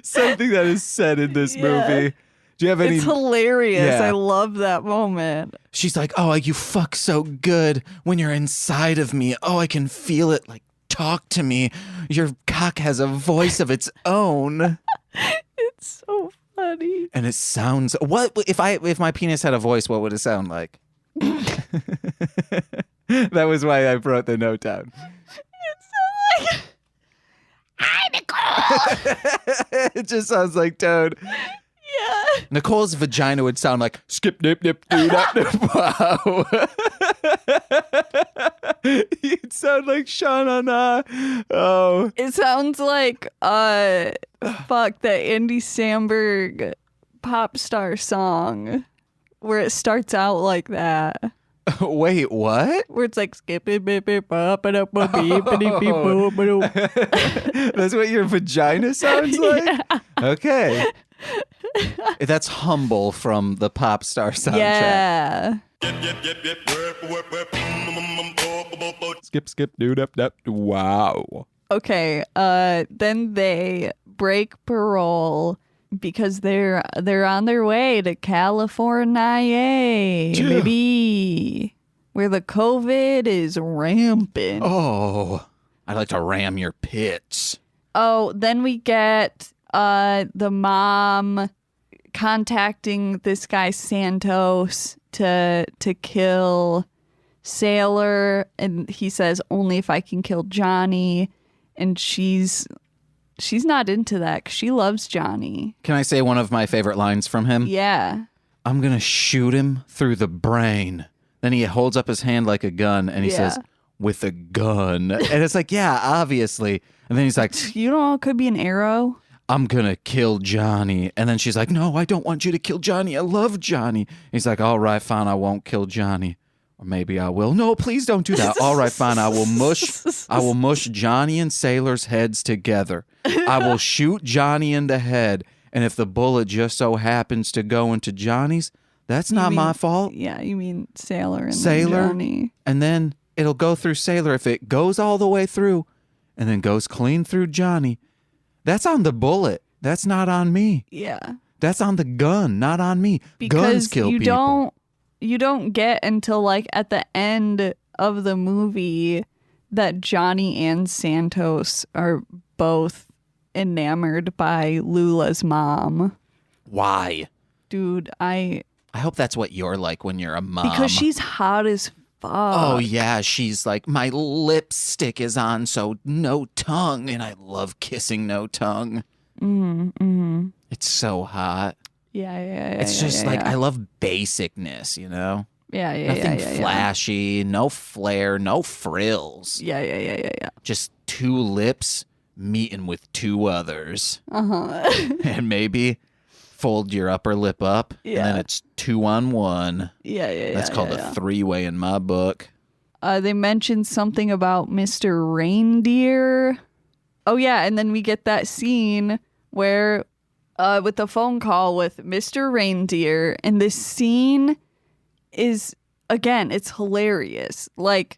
something that is said in this movie. Do you have any? It's hilarious. Yeah. I love that moment. She's like, oh, you fuck so good when you're inside of me. Oh, I can feel it. Like, talk to me. Your cock has a voice of its own. It's so funny. And it sounds, what if my penis had a voice, what would it sound like? That was why I wrote the note down. It's so like, hi, Nicole. It just sounds like Toad. Yeah. Nicole's vagina would sound like skip nip nip doo nap nip. Wow. You'd sound like Sha-na-na. Oh. It sounds like fuck, the Andy Samberg pop star song where it starts out like that. Wait, what? Where it's like skip it beep beep bop it up beep beep beep boop boop. That's what your vagina sounds like? Yeah. Okay. That's Humble from the Pop Star soundtrack. Yeah. Skip, skip, doo, dap, dap. Wow. Okay, then they break parole because they're on their way to California, baby, where the COVID is rampant. Oh, I'd like to ram your pits. Oh, then we get the mom contacting this guy Santos to kill Sailor, and he says only if I can kill Johnny, and she's not into that 'cause she loves Johnny. Can I say one of my favorite lines from him? Yeah. I'm going to shoot him through the brain. Then he holds up his hand like a gun and he says, with a gun. And it's like, yeah, obviously. And then he's like, You know, it could be an arrow. I'm going to kill Johnny. And then she's like, no, I don't want you to kill Johnny. I love Johnny. He's like, all right, fine, I won't kill Johnny. Or maybe I will. No, please don't do that. All right, fine. I will mush Johnny and Sailor's heads together. I will shoot Johnny in the head. And if the bullet just so happens to go into Johnny's, that's not my fault. Yeah, you mean Sailor and Sailor, Johnny. and then it'll go through Sailor. If it goes all the way through and then goes clean through Johnny, that's on the bullet. That's not on me. Yeah. That's on the gun, not on me. Because Guns kill people. You don't get until like at the end of the movie that Johnny and Santos are both enamored by Lula's mom. Why? Dude, I hope that's what you're like when you're a mom. because she's hot as fuck. Oh, yeah. She's like, my lipstick is on, so no tongue. And I love kissing no tongue. Mm-hmm. It's so hot. Yeah. It's just like, I love basicness, you know? Yeah. Nothing flashy, no flair, no frills. Yeah. Just two lips meeting with two others. And maybe fold your upper lip up, and then it's 2-on-1. Yeah. That's called a three-way in my book. They mentioned something about Mr. Reindeer. Oh, yeah, and then we get that scene where, with the phone call with Mr. Reindeer, and this scene is, again, it's hilarious. Like,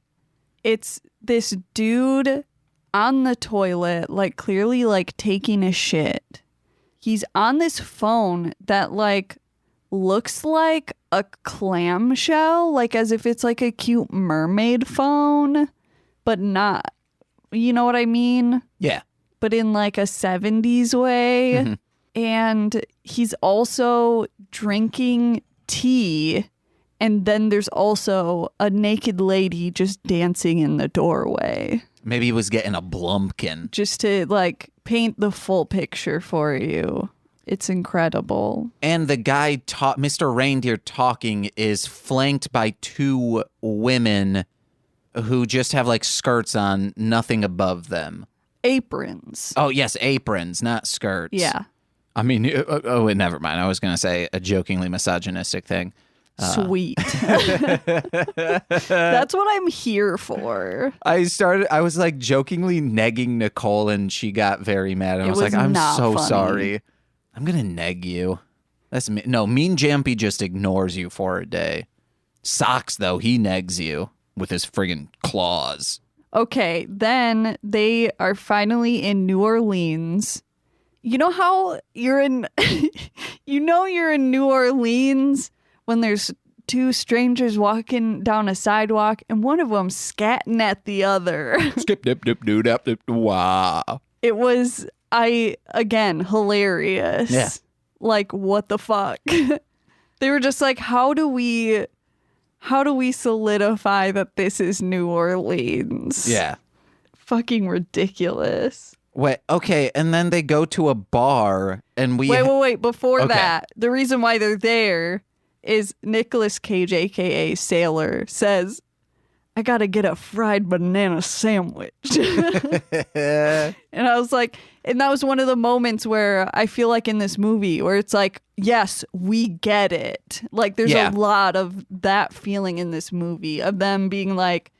it's this dude on the toilet, like, clearly, like, taking a shit. He's on this phone that, like, looks like a clamshell, like as if it's like a cute mermaid phone, but not. You know what I mean? Yeah. But in like a 70s way. Mm-hmm. And he's also drinking tea. And then there's also a naked lady just dancing in the doorway. Maybe he was getting a blumpkin. Just to like paint the full picture for you. It's incredible. And the guy, Mr. Reindeer talking, is flanked by two women who just have like skirts on, nothing above them. Aprons. Oh, yes, aprons, not skirts. Yeah. I mean, never mind. I was going to say a jokingly misogynistic thing. Sweet. That's what I'm here for. I was like jokingly negging Nicole and she got very mad. And I was like, I'm not so funny. sorry. I'm going to neg you. That's me. No, Mean Jampy just ignores you for a day. Socks, though, he negs you with his friggin' claws. Okay, then they are finally in New Orleans. You know how you're in you're in New Orleans when there's two strangers walking down a sidewalk and one of them scatting at the other. Skip, dip, dip, doo, dap, dip, wow. It was, again, hilarious. Yeah. Like, what the fuck? They were just like, how do we solidify that this is New Orleans? Yeah. Fucking ridiculous. Wait, okay, and then they go to a bar and we... Wait. Before Okay. that, the reason why they're there is Nicolas Cage, a.k.a. Sailor, says, I gotta get a fried banana sandwich. And I was like, and that was one of the moments where I feel like in this movie where it's like, yes, we get it. Like there's Yeah. a lot of that feeling in this movie of them being like,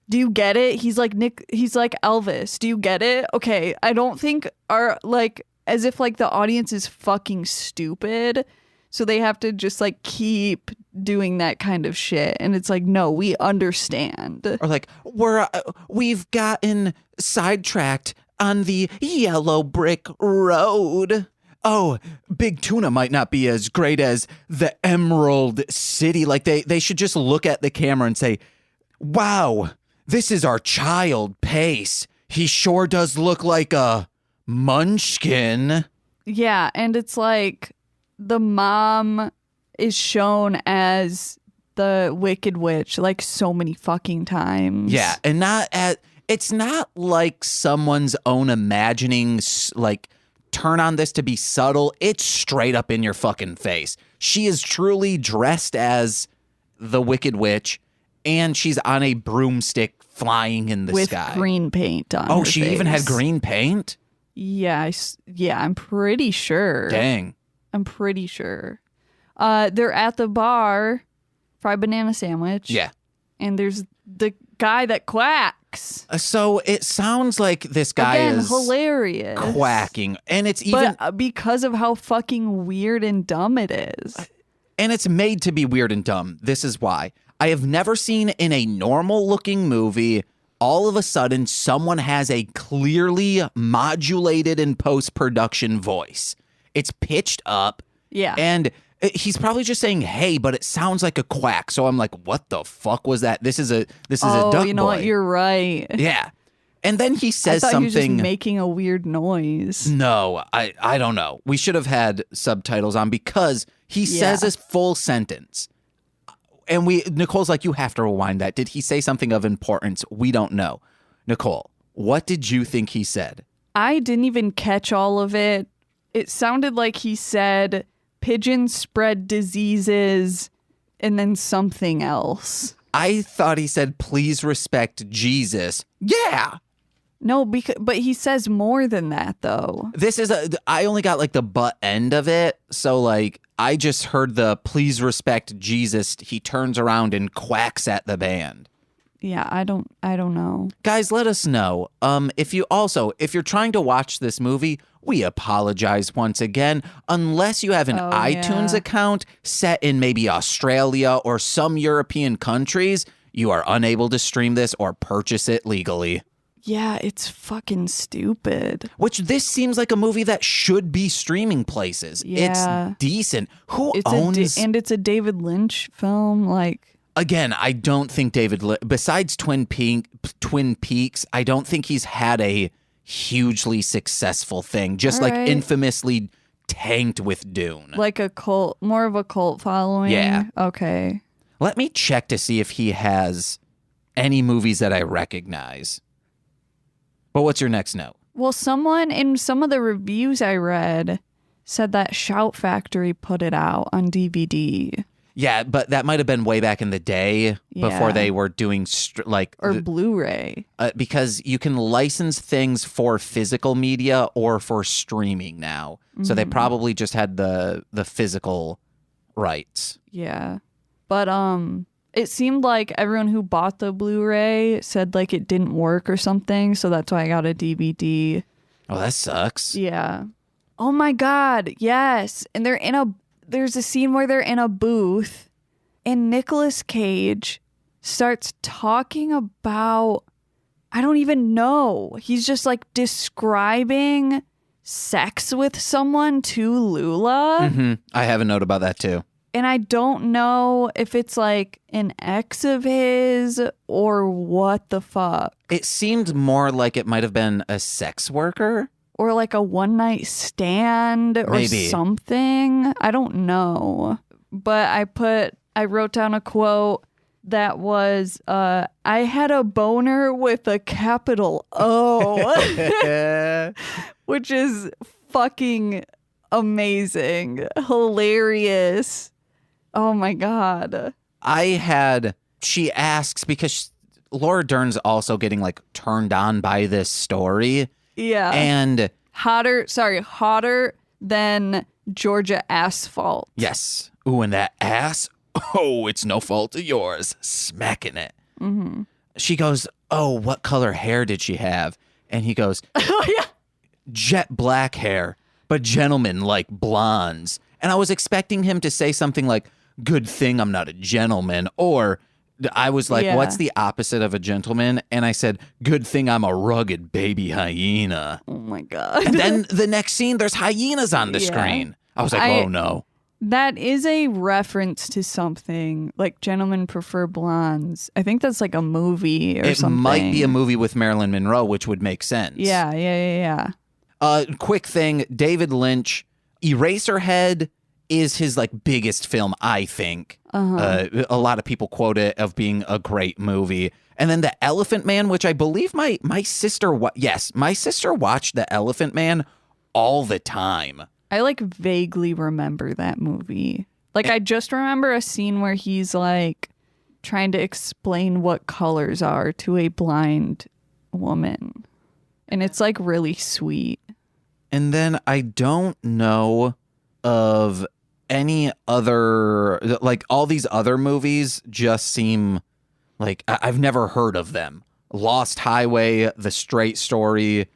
do you get it? He's like Elvis. Do you get it? Okay. I don't think as if like the audience is fucking stupid. So they have to just like keep doing that kind of shit. And it's like, no, we understand. Or like, we've gotten sidetracked on the yellow brick road. Oh, Big Tuna might not be as great as the Emerald City. Like they should just look at the camera and say, wow, this is our child Pace. He sure does look like a munchkin. Yeah, and it's like the mom is shown as the Wicked Witch like so many fucking times. Yeah, and it's not like someone's own imagining, like, turn on this to be subtle. It's straight up in your fucking face. She is truly dressed as the Wicked Witch, and she's on a broomstick flying in the sky. With green paint on her she even had face. green paint? Yeah, I'm pretty sure. Dang. I'm pretty sure. They're at the bar, fried banana sandwich. Yeah. And there's the guy that quacks. So it sounds like this guy Again, is hilarious. quacking. And it's even... But because of how fucking weird and dumb it is. And it's made to be weird and dumb. This is why. I have never seen in a normal looking movie, all of a sudden, someone has a clearly modulated in post-production voice. It's pitched up. Yeah. And he's probably just saying, hey, but it sounds like a quack. So I'm like, what the fuck was that? This is a duck you know boy. what? You're right. Yeah. And then he I says thought something. he was just making a weird noise. No, I don't know. We should have had subtitles on because he says his full sentence. And Nicole's like, you have to rewind that. Did he say something of importance? We don't know. Nicole, what did you think he said? I didn't even catch all of it. It sounded like he said pigeons spread diseases and then something else. I thought he said, please respect Jesus. Yeah. No, but he says more than that, though. I only got like the butt end of it. So like, I just heard the please respect Jesus. He turns around and quacks at the band. Yeah, I don't know. Guys, let us know. If you're trying to watch this movie, we apologize once again. Unless you have an iTunes account set in maybe Australia or some European countries, you are unable to stream this or purchase it legally. Yeah, it's fucking stupid. Which this seems like a movie that should be streaming places. Yeah. It's decent. Who owns... and it's a David Lynch film, like... Again, I don't think besides Twin Peaks, I don't think he's had a hugely successful thing. Just All like right. infamously tanked with Dune. Like a cult, more of a cult following? Yeah. Okay. Let me check to see if he has any movies that I recognize. But what's your next note? Well, someone in some of the reviews I read said that Shout Factory put it out on DVD. Yeah, but that might have been way back in the day before Yeah. they were doing Blu-ray. because you can license things for physical media or for streaming now. So they probably just had the physical rights. Yeah. But it seemed like everyone who bought the Blu-ray said like it didn't work or something, so that's why I got a DVD. Oh, that sucks. Yeah. Oh my God, yes. And there's a scene where they're in a booth and Nicolas Cage starts talking about, I don't even know. He's just like describing sex with someone to Lula. I have a note about that too. And I don't know if it's like an ex of his or what the fuck. It seemed more like it might have been a sex worker. Or like a one-night stand or Maybe. something. I don't know. But I wrote down a quote that was, I had a boner with a capital O. Which is fucking amazing. Hilarious. Oh my God. She asks because Laura Dern's also getting like turned on by this story. Yeah. And hotter than Georgia Asphalt. yes. Ooh, and that ass. Oh, it's no fault of yours. Smacking it. Mm-hmm. She goes, oh, what color hair did she have? And he goes, Oh yeah. jet black hair, but gentlemen like blondes. And I was expecting him to say something like good thing I'm not a gentleman. Or I was like, Yeah. what's the opposite of a gentleman? And I said, good thing I'm a rugged baby hyena. Oh my God. And then the next scene, there's hyenas on the Yeah. screen. I was like, I- oh no. That is a reference to something like Gentlemen Prefer Blondes. I think that's like a movie or It something. might be a movie with Marilyn Monroe, which would make sense. Yeah. Quick thing, David Lynch, Eraserhead is his like biggest film, I think. A lot of people quote it of being a great movie. And then The Elephant Man, which I believe my sister, my sister watched The Elephant Man all the time. I like vaguely remember that movie. Like I just remember a scene where he's like trying to explain what colors are to a blind woman. And it's like really sweet. And then I don't know of any other, like all these other movies just seem like I've never heard of them. Lost Highway, The Straight Story,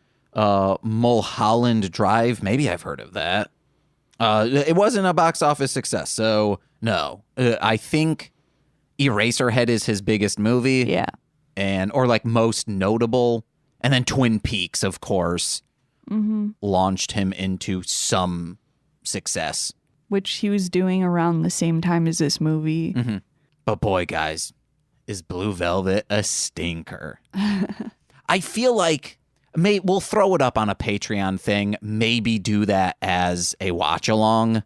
Mulholland Drive. Maybe I've heard of that. It wasn't a box office success, so no. I think Eraserhead is his biggest movie. Yeah. Or like most notable. And then Twin Peaks, of course, launched him into some success. Which he was doing around the same time as this movie. But boy, guys, is Blue Velvet a stinker. I feel like we'll throw it up on a Patreon thing, maybe do that as a watch along,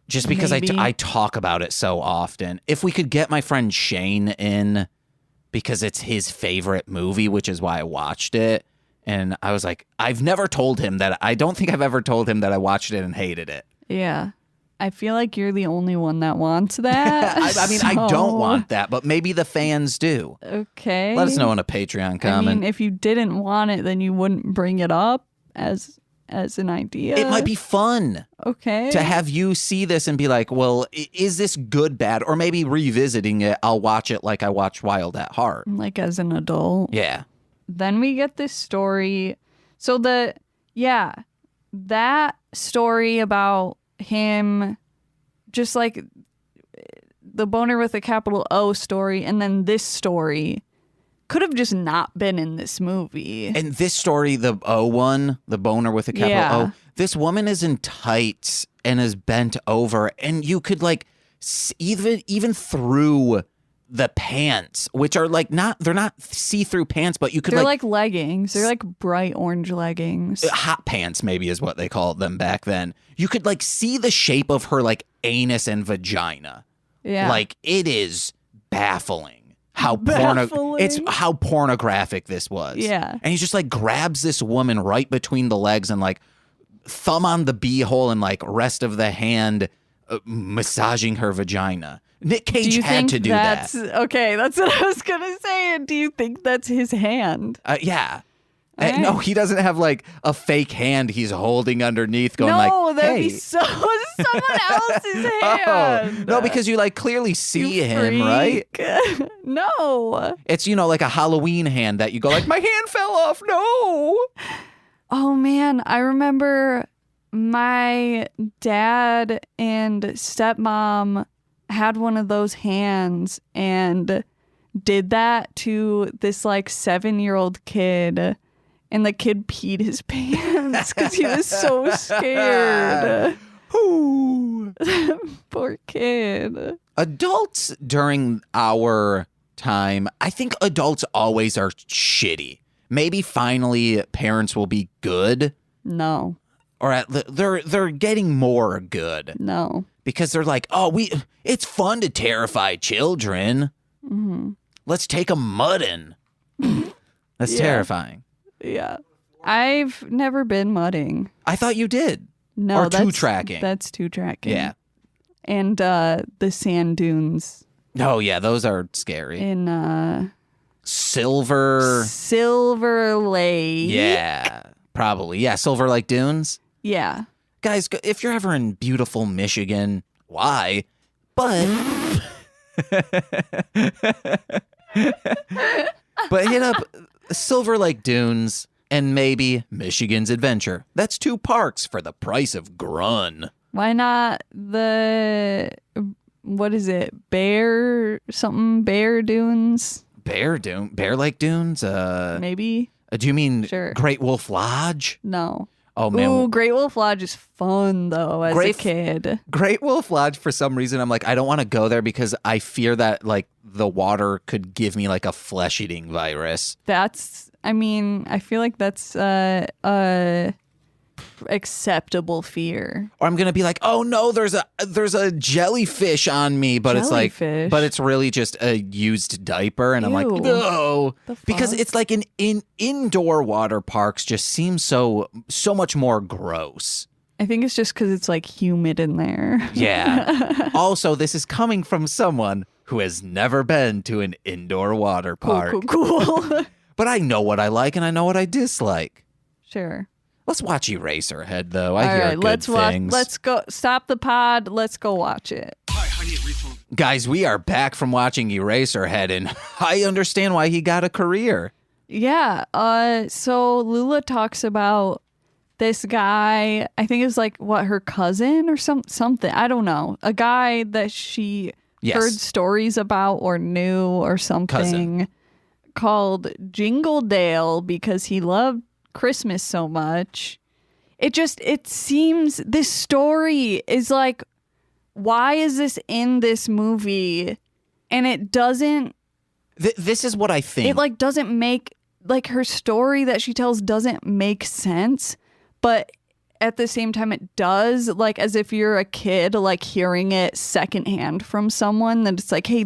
just because Maybe. I talk about it so often. If we could get my friend Shane in, because it's his favorite movie, which is why I watched it. And I was like, I've never told him that. I don't think I've ever told him that I watched it and hated it. Yeah. I feel like you're the only one that wants that. I mean, I don't so- want that, but maybe the fans do. Okay. Let us know in a Patreon I comment. mean, if you didn't want it, then you wouldn't bring it up as an idea. It might be fun okay to have you see this and be like, well, is this good, bad? Or maybe revisiting it, I'll watch it like I watched Wild at Heart. like as an adult. Yeah. Then we get this story. So that story about him, just like the boner with a capital O story, and then this story could have just not been in this movie. And this story, the O one, the boner with a capital Yeah. O, this woman is in tights and is bent over, and you could like even through the pants, which are like they're not see-through pants, but you could They're like leggings. They're like bright orange leggings. hot pants maybe is what they called them back then. You could like see the shape of her like anus and vagina. Yeah. Like it is baffling how Baffling. it's how pornographic this was. Yeah. And he just like grabs this woman right between the legs and like thumb on the beehole and like rest of the hand massaging her vagina. Nick do Cage you had think to do that's that. okay? That's what I was gonna say. And do you think that's his hand? Yeah. Alright. No, he doesn't have like a fake hand he's holding underneath going No, like, that'd hey. be someone else's hand. No, because you like clearly see You him, right? freak. No. It's, like a Halloween hand that you go like, my hand fell off. No. Oh man, I remember my dad and stepmom had one of those hands and did that to this like 7-year-old kid, and the kid peed his pants because he was so scared. Ooh. Poor kid. Adults during our time, I think adults always are shitty. Maybe finally parents will be good, No, or they're getting more good. no. Because they're like, it's fun to terrify children. Mm-hmm. Let's take them mudding. That's Yeah. terrifying. Yeah. I've never been mudding. I thought you did. No, Or that's two-tracking. That's two-tracking. Yeah. And the sand dunes Oh, yeah, those are scary. in Silver. Silver Lake. Yeah, probably. Yeah, Silver Lake Dunes. Yeah. Guys, if you're ever in beautiful Michigan, why? But hit up Silver Lake Dunes and maybe Michigan's Adventure. That's 2 parks for the price of Grun. Why not what is it? Bear Dunes? Bear Lake Dunes? Maybe? Do you mean Sure. Great Wolf Lodge? No. Oh, man. Ooh, Great Wolf Lodge is fun, though, as a kid. Great Wolf Lodge, for some reason, I'm like, I don't want to go there because I fear that, like, the water could give me, like, a flesh-eating virus. I feel like that's acceptable fear. Or I'm going to be like, oh, no, there's a jellyfish on me. But Jellyfish? it's really just a used diaper. And I'm like, Ew. no. The fuck? Because it's like indoor water parks just seem so much more gross. I think it's just because it's like humid in there. Yeah. Also, this is coming from someone who has never been to an indoor water park. Cool. But I know what I like and I know what I dislike. Sure. Let's watch Eraserhead, though. I All hear right, good let's things. let's go. Stop the pod. Let's go watch it. Hi, I need a refill. Guys, we are back from watching Eraserhead, and I understand why he got a career. Yeah. So Lula talks about this guy. I think it was like her cousin or something. I don't know. A guy that she heard stories about or knew or something. Cousin. Called Jingle Dale because he loved Christmas so much. It seems this story is like, why is this in this movie? And it doesn't. This is what I think. It like doesn't make, like, her story that she tells doesn't make sense, but at the same time it does, like, as if you're a kid, like, hearing it secondhand from someone, that it's like, hey,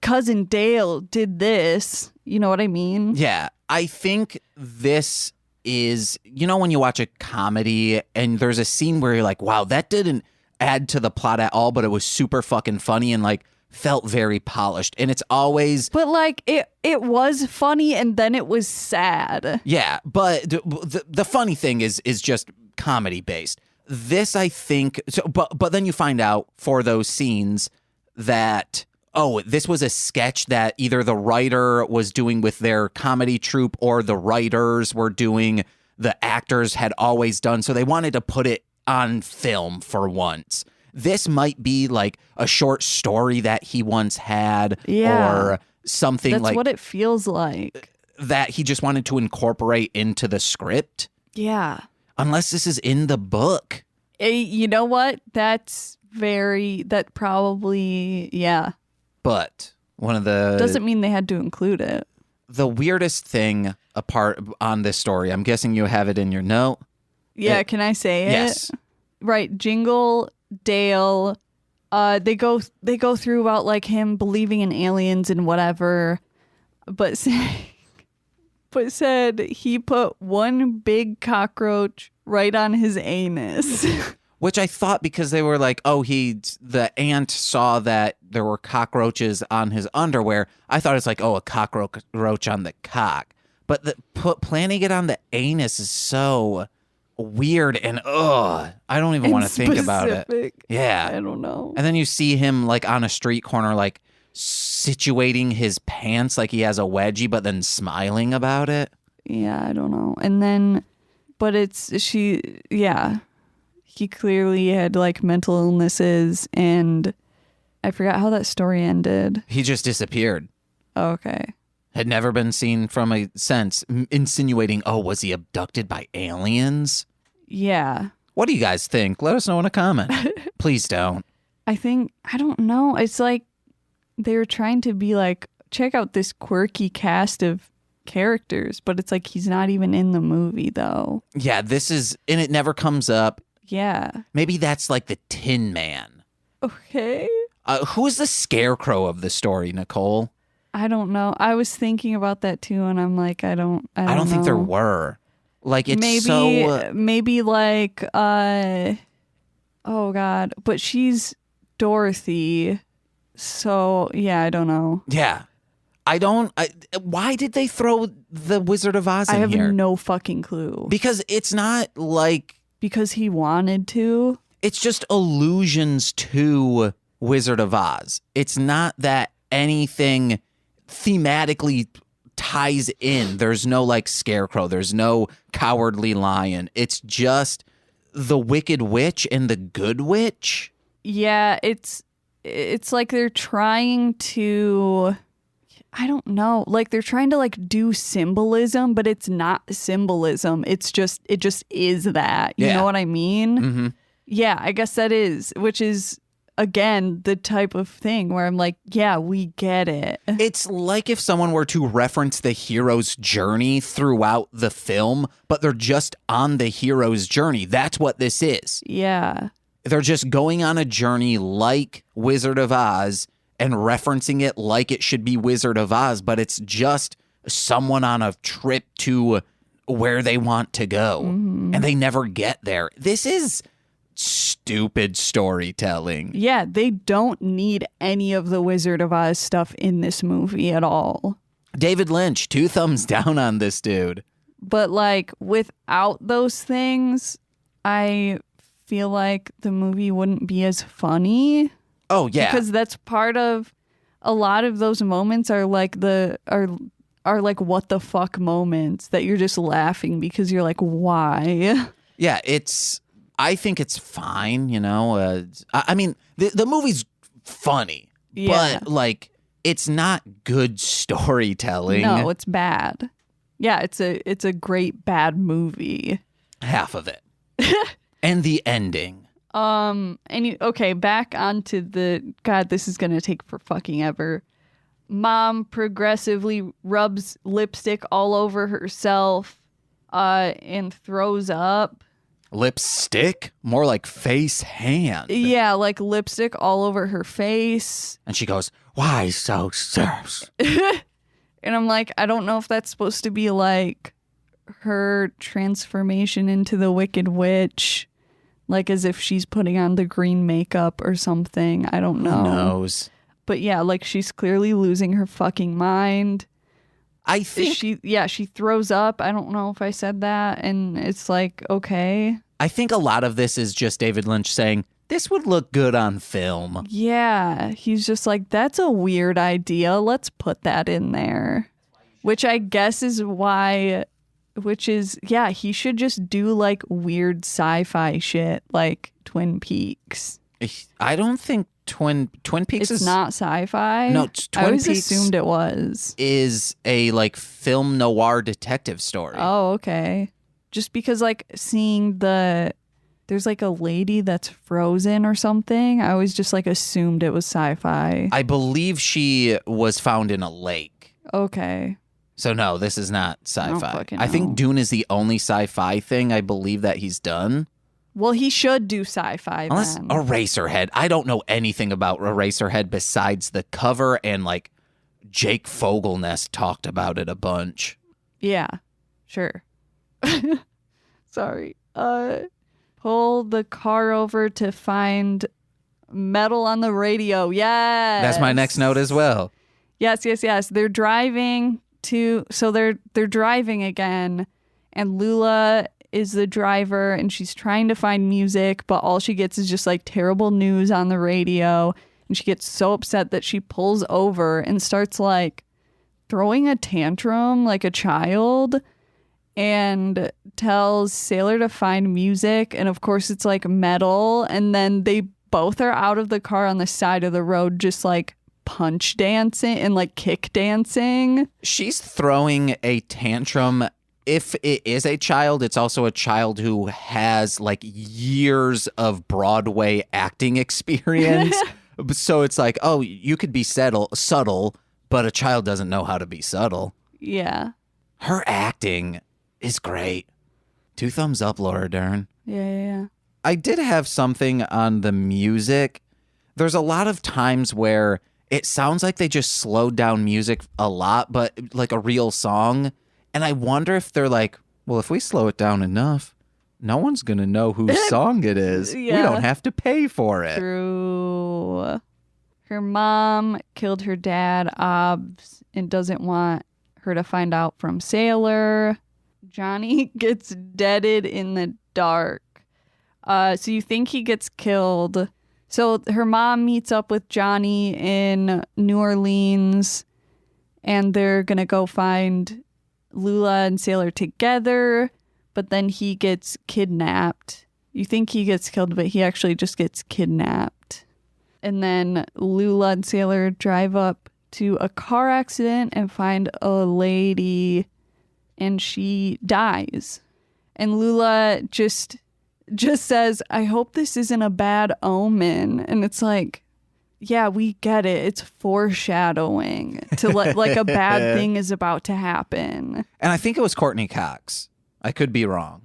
cousin Dale did this. You know what I mean? Yeah, I think this is, when you watch a comedy and there's a scene where you're like, wow, that didn't add to the plot at all, but it was super fucking funny and like felt very polished. And it's always, but like it was funny and then it was sad. yeah, but the funny thing is just comedy based. This, I think, so, but then you find out for those scenes that, oh, this was a sketch that either the writer was doing with their comedy troupe or the writers were doing, the actors had always done. So they wanted to put it on film for once. This might be like a short story that he once had, or something. That's like what it feels like. That he just wanted to incorporate into the script. Yeah. Unless this is in the book. You know what? That probably, yeah. But one of the doesn't mean they had to include it. The weirdest thing apart on this story, I'm guessing you have it in your note. Yeah, can I say it? Yes. Right, Jingle Dale. They go through about like him believing in aliens and whatever, but said he put one big cockroach right on his anus. Which I thought, because they were like, oh, the aunt saw that there were cockroaches on his underwear. I thought it's like, oh, a cockroach on the cock. But planting it on the anus is so weird and I don't even want to think about it. Yeah. I don't know. And then you see him like on a street corner, like situating his pants like he has a wedgie, but then smiling about it. Yeah, I don't know. And then, but he clearly had like mental illnesses, and I forgot how that story ended. He just disappeared. Okay. Had never been seen from a sense, insinuating, oh, was he abducted by aliens? Yeah. What do you guys think? Let us know in a comment. Please don't. I don't know. It's like they were trying to be like, check out this quirky cast of characters, but it's like he's not even in the movie though. Yeah, and it never comes up. Yeah. Maybe that's like the Tin Man. Okay. Who is the scarecrow of the story, Nicole? I don't know. I was thinking about that too, and I'm like, I don't think there know. were. Like, it's maybe like oh God, but she's Dorothy, so yeah, I don't know. Yeah, why did they throw the Wizard of Oz in here? I have here? no fucking clue. Because it's not like, because he wanted to. It's just allusions to Wizard of Oz. It's not that anything thematically ties in. There's no like scarecrow. There's no cowardly lion. It's just the Wicked Witch and the Good Witch. Yeah, it's like they're trying to, I don't know, like they're trying to like do symbolism, but it's not symbolism. It just is that. You know what I mean? Mm-hmm. Yeah, I guess that is, which is, again, the type of thing where I'm like, yeah, we get it. It's like if someone were to reference the hero's journey throughout the film, but they're just on the hero's journey. That's what this is. Yeah. They're just going on a journey like Wizard of Oz and referencing it like it should be Wizard of Oz, but it's just someone on a trip to where they want to go, and they never get there. This is stupid storytelling. Yeah, they don't need any of the Wizard of Oz stuff in this movie at all. David Lynch, 2 thumbs down on this dude. But like without those things, I feel like the movie wouldn't be as funny. Oh, yeah. Because that's part of a lot of those moments are like are like what the fuck moments that you're just laughing because you're like, why? Yeah, I think it's fine, you know. I mean, the movie's funny, Yeah. but like it's not good storytelling. No, it's bad. Yeah, it's a great bad movie. Half of it. And the ending. Okay, back onto God, this is gonna take for fucking ever. Mom progressively rubs lipstick all over herself, and throws up. Lipstick? More like face hand. Yeah, like lipstick all over her face. And she goes, "Why so serious?" And I'm like, I don't know if that's supposed to be like her transformation into the Wicked Witch. Like as if she's putting on the green makeup or something. I don't know. Who knows? But yeah, like she's clearly losing her fucking mind. I think She throws up. I don't know if I said that. And it's like, okay. I think a lot of this is just David Lynch saying, this would look good on film. Yeah. He's just like, that's a weird idea. Let's put that in there. Which I guess is why, he should just do like weird sci-fi shit like Twin Peaks. I don't think Twin Peaks It's not sci-fi? No, I Twin always Peaks assumed it was. is a like film noir detective story. Oh, okay. Just because like seeing there's like a lady that's frozen or something. I always just like assumed it was sci-fi. I believe she was found in a lake. Okay. So no, this is not sci-fi. fucking I think know. Dune is the only sci-fi thing I believe that he's done. Well, he should do sci-fi Unless then. Eraserhead. I don't know anything about Eraserhead besides the cover, and like Jake Fogelnest talked about it a bunch. Yeah, sure. Sorry. Pull the car over to find metal on the radio. Yes. That's my next note as well. Yes. They're driving they're driving again, and Lula is the driver, and she's trying to find music, but all she gets is just like terrible news on the radio, and she gets so upset that she pulls over and starts like throwing a tantrum like a child and tells Sailor to find music, and of course it's like metal, and then they both are out of the car on the side of the road just like punch dancing and like kick dancing. She's throwing a tantrum. If it is a child, it's also a child who has like years of Broadway acting experience. So it's like, oh, you could be subtle, but a child doesn't know how to be subtle. Yeah. Her acting is great. 2 thumbs up, Laura Dern. Yeah. I did have something on the music. There's a lot of times where it sounds like they just slowed down music a lot, but like a real song. And I wonder if they're like, well, if we slow it down enough, no one's going to know whose song it is. Yeah. We don't have to pay for it. True. Her mom killed her dad, Obs, and doesn't want her to find out from Sailor. Johnny gets deaded in the dark. So you think he gets killed. So her mom meets up with Johnny in New Orleans, and they're going to go find Lula and Sailor together, but then he gets kidnapped. You think he gets killed, but he actually just gets kidnapped. And then Lula and Sailor drive up to a car accident and find a lady, and she dies. And Lula just says, I hope this isn't a bad omen. And it's like, yeah, we get it. It's foreshadowing to like a bad thing is about to happen. And I think it was Courtney Cox. I could be wrong.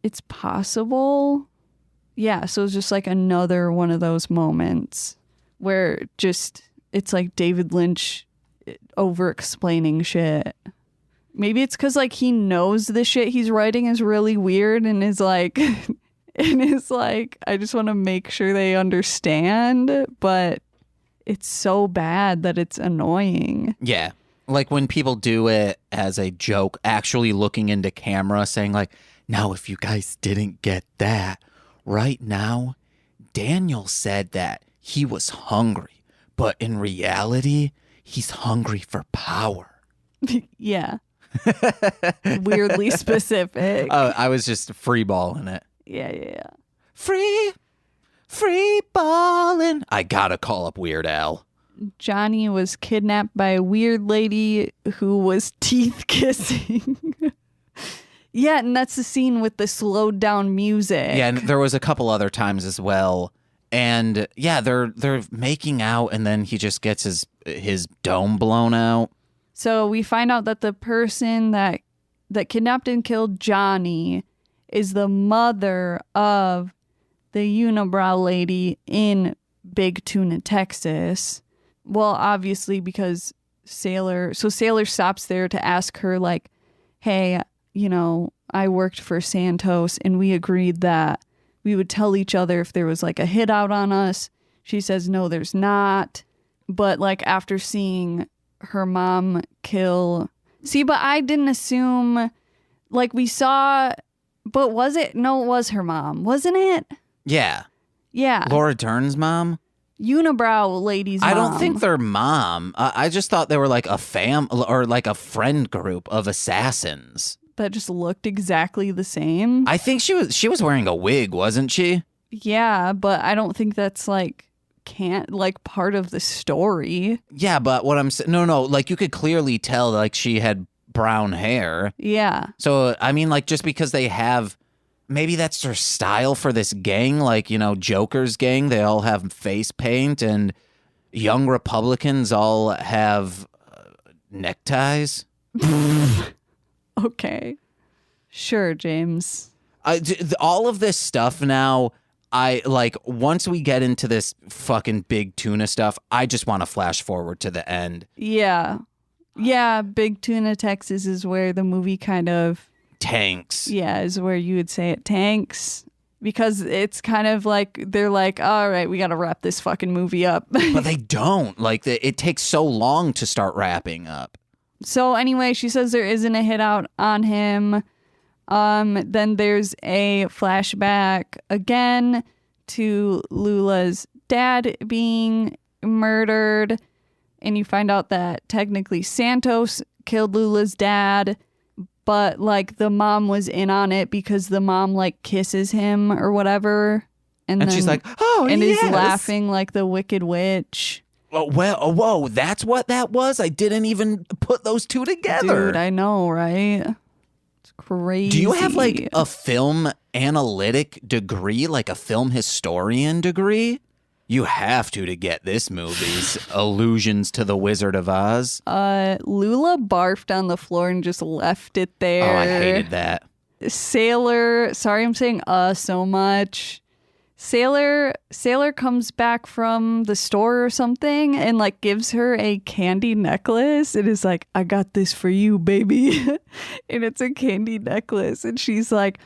It's possible. Yeah, so it's just like another one of those moments where just it's like David Lynch over explaining shit. Maybe it's because like he knows the shit he's writing is really weird and is like I just want to make sure they understand, but it's so bad that it's annoying. Yeah. Like when people do it as a joke, actually looking into camera saying like, now if you guys didn't get that, right now, Daniel said that he was hungry, but in reality, he's hungry for power. Yeah. Weirdly specific. I was just freeballing it. Yeah. Free balling. I gotta call up Weird Al. Johnny was kidnapped by a weird lady who was teeth kissing. Yeah, and that's the scene with the slowed down music. Yeah, and there was a couple other times as well. And yeah, they're making out, and then he just gets his dome blown out. So we find out that the person that kidnapped and killed Johnny is the mother of the unibrow lady in Big Tuna, Texas. Well, obviously because Sailor stops there to ask her like, hey, you know, I worked for Santos and we agreed that we would tell each other if there was like a hit out on us. She says, no, there's not. But like after seeing her mom kill... See, but I didn't assume... Like we saw... But was it? No, it was her mom. Wasn't it? Yeah. Yeah. Laura Dern's mom? Unibrow lady's mom. I don't think they're mom. I just thought they were like a or like a friend group of assassins. That just looked exactly the same. I think she was wearing a wig, wasn't she? Yeah, but I don't think that's like part of the story. Yeah, but what I'm saying, no, like you could clearly tell like she had brown hair. Yeah. So I mean, like just because they have, maybe that's their style for this gang, like you know, Joker's gang, they all have face paint, and Young Republicans all have neckties. Okay. Sure, James. All of this stuff now, I like once we get into this fucking Big Tuna stuff, I just want to flash forward to the end. Yeah. Yeah, Big Tuna, Texas is where the movie kind of tanks. Yeah, is where you would say it tanks. Because it's kind of like, they're like, all right, we got to wrap this fucking movie up. But they don't. Like, it takes so long to start wrapping up. So anyway, she says there isn't a hit out on him. Then there's a flashback again to Lula's dad being murdered. And you find out that technically Santos killed Lula's dad, but like the mom was in on it because the mom like kisses him or whatever. And then she's like, oh, and yes. is laughing like the Wicked Witch. Oh, well, whoa, that's what that was? I didn't even put those two together. Dude, I know, right? It's crazy. Do you have like a film analytic degree, like a film historian degree? You have to get this movie's allusions to the Wizard of Oz. Lula barfed on the floor and just left it there. Oh, I hated that. Sailor, sorry I'm saying so much. Sailor comes back from the store or something and like gives her a candy necklace. It is like, I got this for you, baby. And it's a candy necklace. And she's like,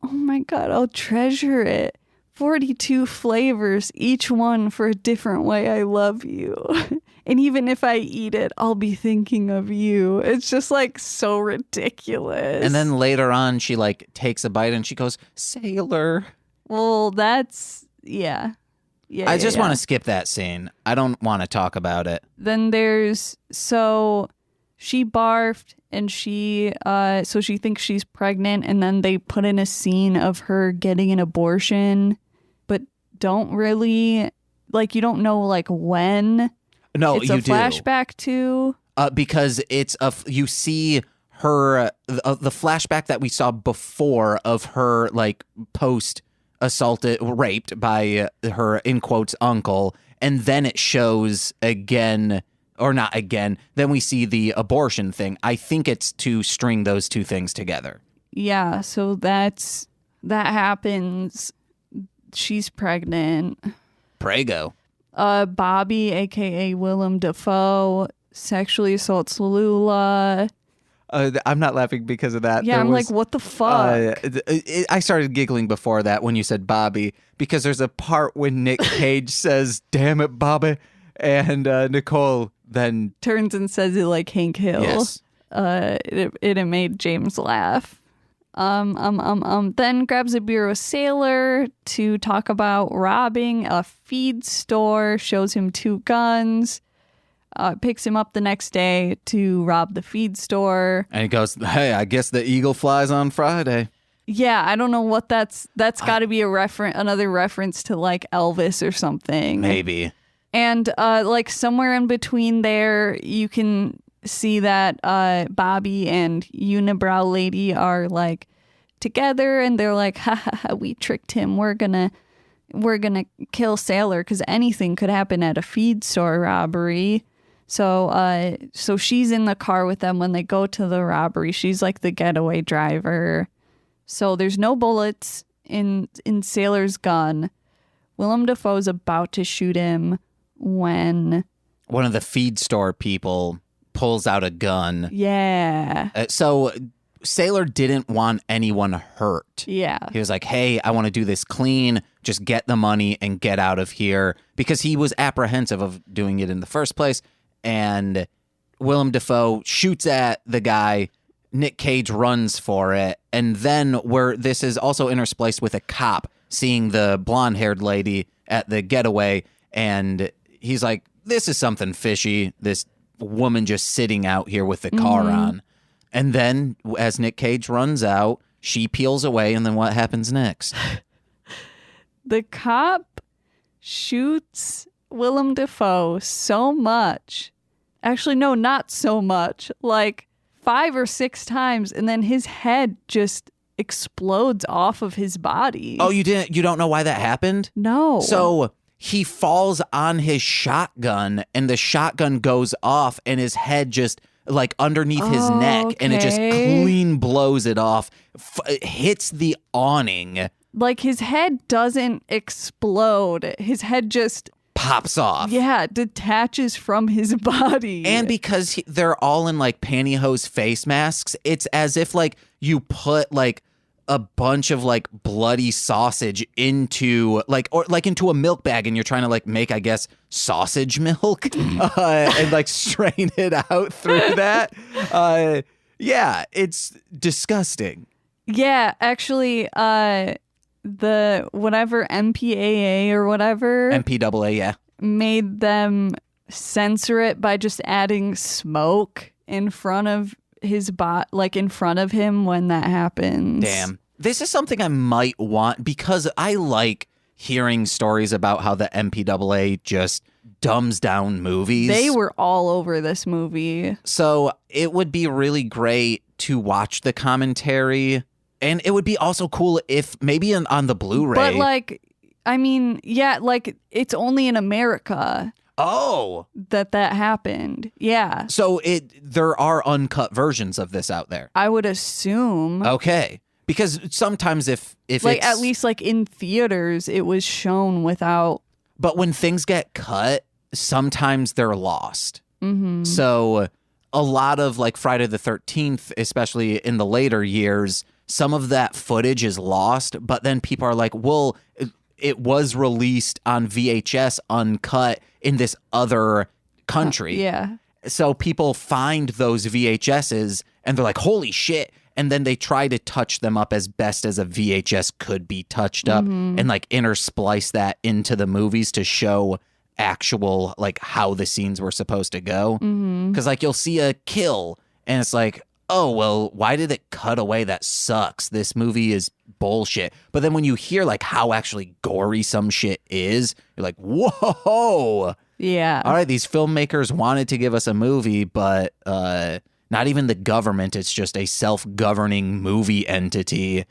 oh my God, I'll treasure it. 42 flavors, each one for a different way I love you. And even if I eat it, I'll be thinking of you. It's just like so ridiculous. And then later on, she like takes a bite and she goes, Sailor. Well, that's, yeah. Yeah. I just want to skip that scene. I don't want to talk about it. Then so she barfed and so she thinks she's pregnant, and then they put in a scene of her getting an abortion, but don't really like you don't know like when No, it's you a do. flashback to. Because it's you see her the flashback that we saw before of her like post assaulted raped by her in quotes uncle, and then it shows again or not again, then we see the abortion thing. I think it's to string those two things together. Yeah, so that happens. She's pregnant. Prego. Bobby, aka Willem Dafoe, sexually assaults Lula. I'm not laughing because of that. Yeah, I'm like, what the fuck? I started giggling before that when you said Bobby, because there's a part when Nick Cage says, "Damn it, Bobby," and Nicole then Turns and says it like Hank Hill. Yes. It made James laugh. Then grabs a bureau sailor to talk about robbing a feed store, shows him 2 guns, picks him up the next day to rob the feed store. And he goes, "Hey, I guess the eagle flies on Friday." Yeah, I don't know what that's got to be another reference to like Elvis or something. Maybe. And like somewhere in between there, you can see that Bobby and Unibrow Lady are like together, and they're like, "Ha ha ha! We tricked him. We're gonna kill Sailor because anything could happen at a feed store robbery." So she's in the car with them when they go to the robbery. She's like the getaway driver. So there's no bullets in Sailor's gun. Willem Dafoe's about to shoot him when One of the feed store people pulls out a gun. yeah. So Sailor didn't want anyone hurt. Yeah. He was like, "Hey, I want to do this clean. Just get the money and get out of here," because he was apprehensive of doing it in the first place. And Willem Dafoe shoots at the guy. Nick Cage runs for it. And then where this is also interspliced with a cop seeing the blonde-haired lady at the getaway. And he's like, "This is something fishy. This woman just sitting out here with the car on." And then as Nick Cage runs out, she peels away. And then what happens next? The cop shoots Willem Dafoe so much. Actually, no, not so much. Like 5 or 6 times, and then his head just explodes off of his body. Oh, you don't know why that happened? No. So he falls on his shotgun, and the shotgun goes off, and his head just like underneath his neck, and it just Okay. clean blows it off, hits the awning, like his head doesn't explode. His head just, pops off. yeah, detaches from his body. And because they're all in like pantyhose face masks, it's as if like you put like a bunch of like bloody sausage into like into a milk bag, and you're trying to like make, I guess, sausage milk and like strain it out through that. Yeah, it's disgusting. yeah, actually, the whatever MPAA or whatever MPAA, yeah. made them censor it by just adding smoke in front of his like in front of him when that happens. Damn. This is something I might want, because I like hearing stories about how the MPAA just dumbs down movies. They were all over this movie. So it would be really great to watch the commentary, and it would be also cool if maybe on the Blu-ray. But like, I mean, yeah, like it's only in America Oh, that happened. Yeah. so there are uncut versions of this out there. I would assume. Okay. Because sometimes if Like it's, at least like in theaters, it was shown without. but when things get cut, sometimes they're lost. Mm-hmm. So a lot of like Friday the 13th, especially in the later years, some of that footage is lost, but then people are like, well, it was released on VHS uncut in this other country. Yeah. So people find those VHSs and they're like, holy shit. And then they try to touch them up as best as a VHS could be touched up and like intersplice that into the movies to show actual like how the scenes were supposed to go. Because like you'll see a kill and it's like, oh, well, why did it cut away? That sucks. This movie is bullshit. But then when you hear like how actually gory some shit is, you're like, whoa. Yeah. All right, these filmmakers wanted to give us a movie, but not even the government, it's just a self-governing movie entity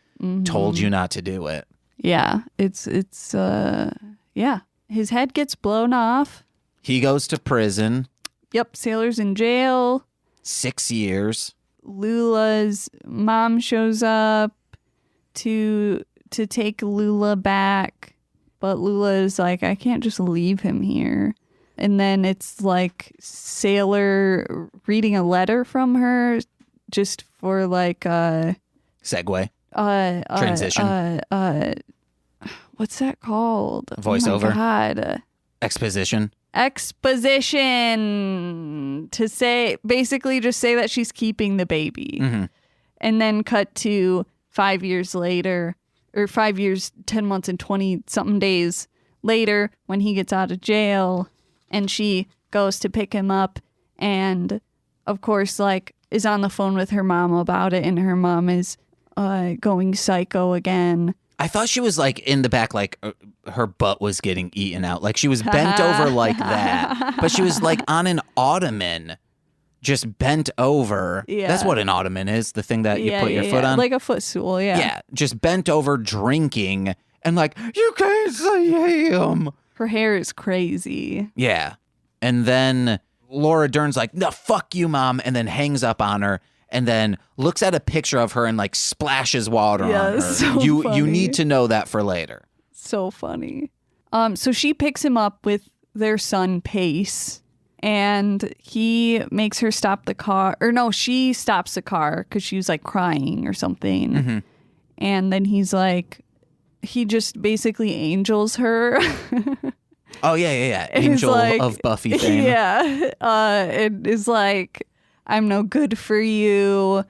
told you not to do it. Yeah. It's yeah. His head gets blown off. He goes to prison. Yep. Sailor's in jail. 6 years. Lula's mom shows up to take Lula back, but Lula is like, I can't just leave him here. And then it's like Sailor reading a letter from her just for like Segue. Transition. What's that called? Voiceover. Oh my God. Exposition. Exposition to say, basically just say that she's keeping the baby. Mm-hmm. And then cut to 5 years later, or 5 years, 10 months and 20 something days later when he gets out of jail and she goes to pick him up and of course like is on the phone with her mom about it and her mom is going psycho again. I thought she was like in the back, like her butt was getting eaten out. Like she was bent over like that, but she was like on an ottoman, just bent over. Yeah. That's what an ottoman is, the thing that you put your foot on. Like a footstool, yeah. Yeah, just bent over drinking and like, you can't see him. Her hair is crazy. Yeah. And then Laura Dern's like, no, fuck you, Mom, and then hangs up on her. And then looks at a picture of her and like splashes water on her. So you funny. need to know that for later. So funny. So she picks him up with their son Pace, and he makes her stop the car. Or no, she stops the car because she was like crying or something. Mm-hmm. And then he's like, he just basically angels her. Oh yeah. And he's Angel like, of Buffy fame. Yeah. It is like, I'm no good for you.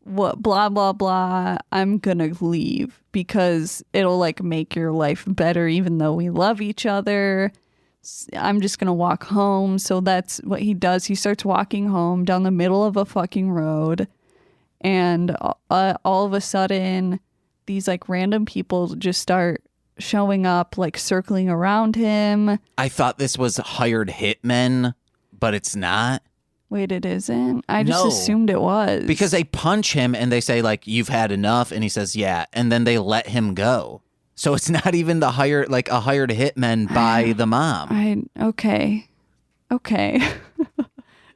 What blah blah blah. I'm gonna leave because it'll like make your life better even though we love each other. I'm just gonna walk home. So that's what he does. He starts walking home down the middle of a fucking road, and all of a sudden these like random people just start showing up, like circling around him. I thought this was hired hitmen, but it's not. Wait, it isn't? I just No. assumed it was. Because they punch him and they say like, you've had enough, and he says yeah, and then they let him go. So it's not even a hired hitman by the mom. Okay.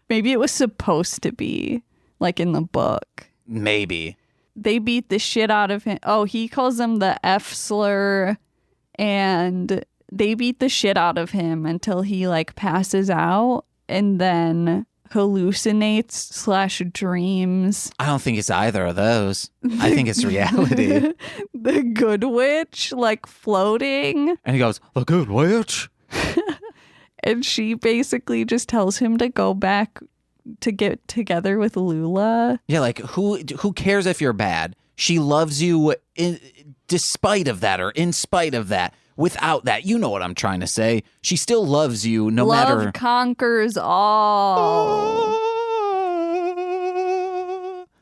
Maybe it was supposed to be like in the book. Maybe. They beat the shit out of him. Oh, he calls them the F slur, and they beat the shit out of him until he like passes out and then hallucinates / dreams. I don't think it's either of those. I think it's reality. The good witch like floating. And he goes, the good witch. And she basically just tells him to go back to get together with Lula. Yeah, like who cares if you're bad? She loves you despite of that or in spite of that. Without that, you know what I'm trying to say. She still loves you no Love matter. conquers all.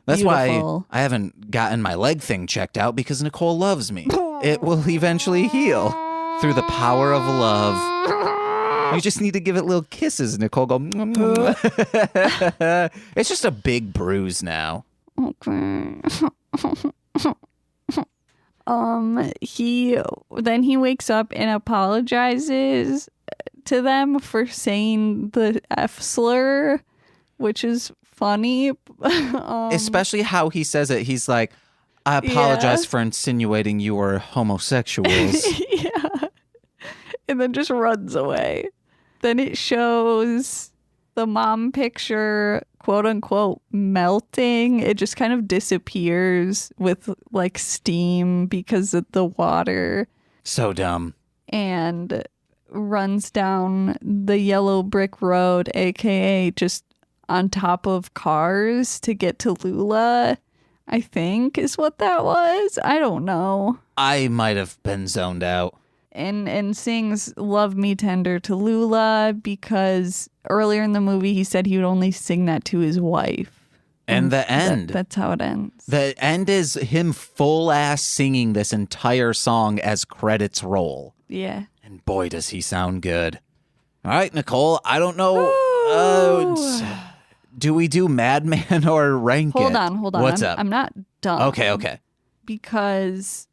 That's Beautiful. why I haven't gotten my leg thing checked out, because Nicole loves me. It will eventually heal through the power of love. You just need to give it little kisses, Nicole. Go. It's just a big bruise now. Okay. He wakes up and apologizes to them for saying the F slur, which is funny. Especially how he says it. He's like, I apologize for insinuating you were homosexuals. Yeah. And then just runs away. Then it shows the mom picture, quote unquote, melting. It just kind of disappears with like steam because of the water, So dumb. and runs down the yellow brick road, aka just on top of cars to get to Lula, I think is what that was. I don't know. I might have been zoned out. And sings Love Me Tender to Lula because earlier in the movie he said he would only sing that to his wife. And the end. That's how it ends. The end is him full ass singing this entire song as credits roll. Yeah. And boy, does he sound good. All right, Nicole, I don't know. Do we do Madman or rank it? Hold on. What's up? I'm not done. Okay. Because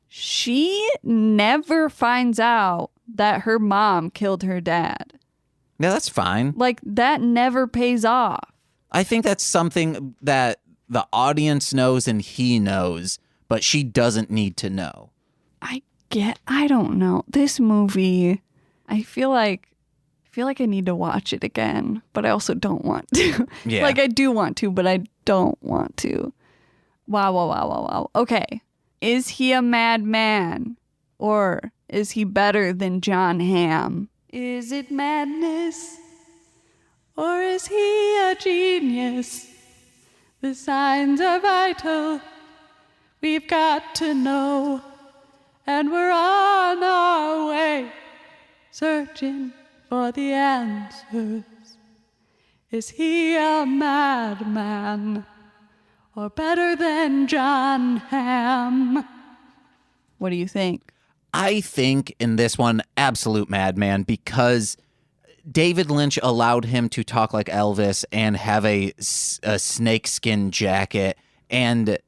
she never finds out that her mom killed her dad. Yeah, that's fine. Like, that never pays off. I think that's something that the audience knows and he knows, but she doesn't need to know. I don't know. This movie, I feel like I need to watch it again, but I also don't want to. Yeah. Like, I do want to, but I don't want to. Wow. Okay. Is he a madman? Or is he better than John Hamm? Is it madness? Or is he a genius? The signs are vital. We've got to know. And we're on our way, searching for the answers. Is he a madman? Or better than John Hamm? What do you think? I think in this one, absolute madman, because David Lynch allowed him to talk like Elvis and have a snakeskin jacket, and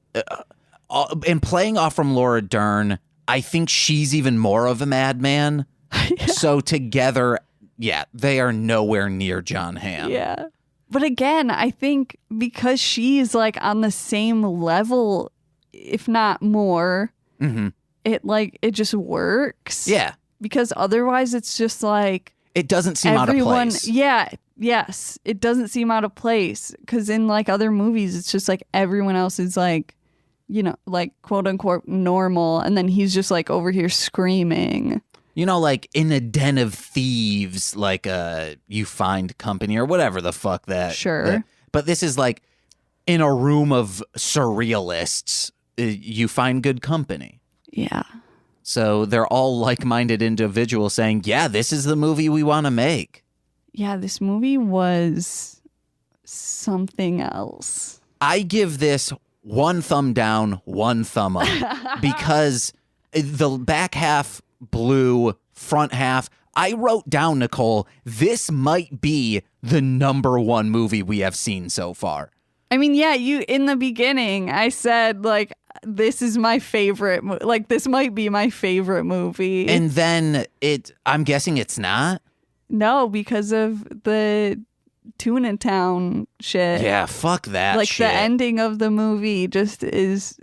playing off from Laura Dern, I think she's even more of a madman. Yeah. So together, yeah, they are nowhere near John Hamm. Yeah. But again, I think because she's like on the same level, if not more, it just works. Yeah. Because otherwise it's just like it doesn't seem out of place. Yeah. Yes. It doesn't seem out of place. Because in like other movies, it's just like everyone else is like, you know, like quote unquote normal. And then he's just like over here screaming. You know, like in a den of thieves, like You Find Company or whatever the fuck that. Sure. But this is like in a room of surrealists, You Find Good Company. Yeah. So they're all like-minded individuals saying, yeah, this is the movie we want to make. Yeah, this movie was something else. I give this 1 thumb down, 1 thumb up because the back half blue, front half. I wrote down, Nicole, this might be the #1 movie we have seen so far. I mean, yeah, in the beginning, I said, like, this is my favorite, like, this might be my favorite movie. And then I'm guessing it's not? No, because of the Tuna Town shit. Yeah, fuck that like, shit. the ending of the movie just it's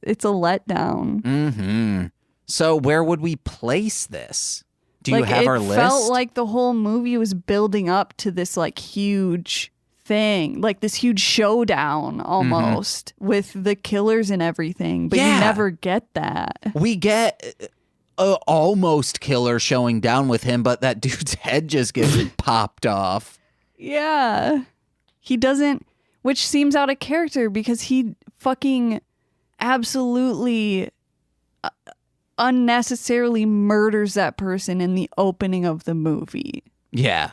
a letdown. Mm-hmm. So where would we place this? Do you have our list? It felt like the whole movie was building up to this like huge thing, like this huge showdown almost with the killers and everything. But you never get that. We get a almost killer showing down with him, but that dude's head just gets popped off. Yeah. He doesn't, which seems out of character because he fucking absolutely unnecessarily murders that person in the opening of the movie. Yeah.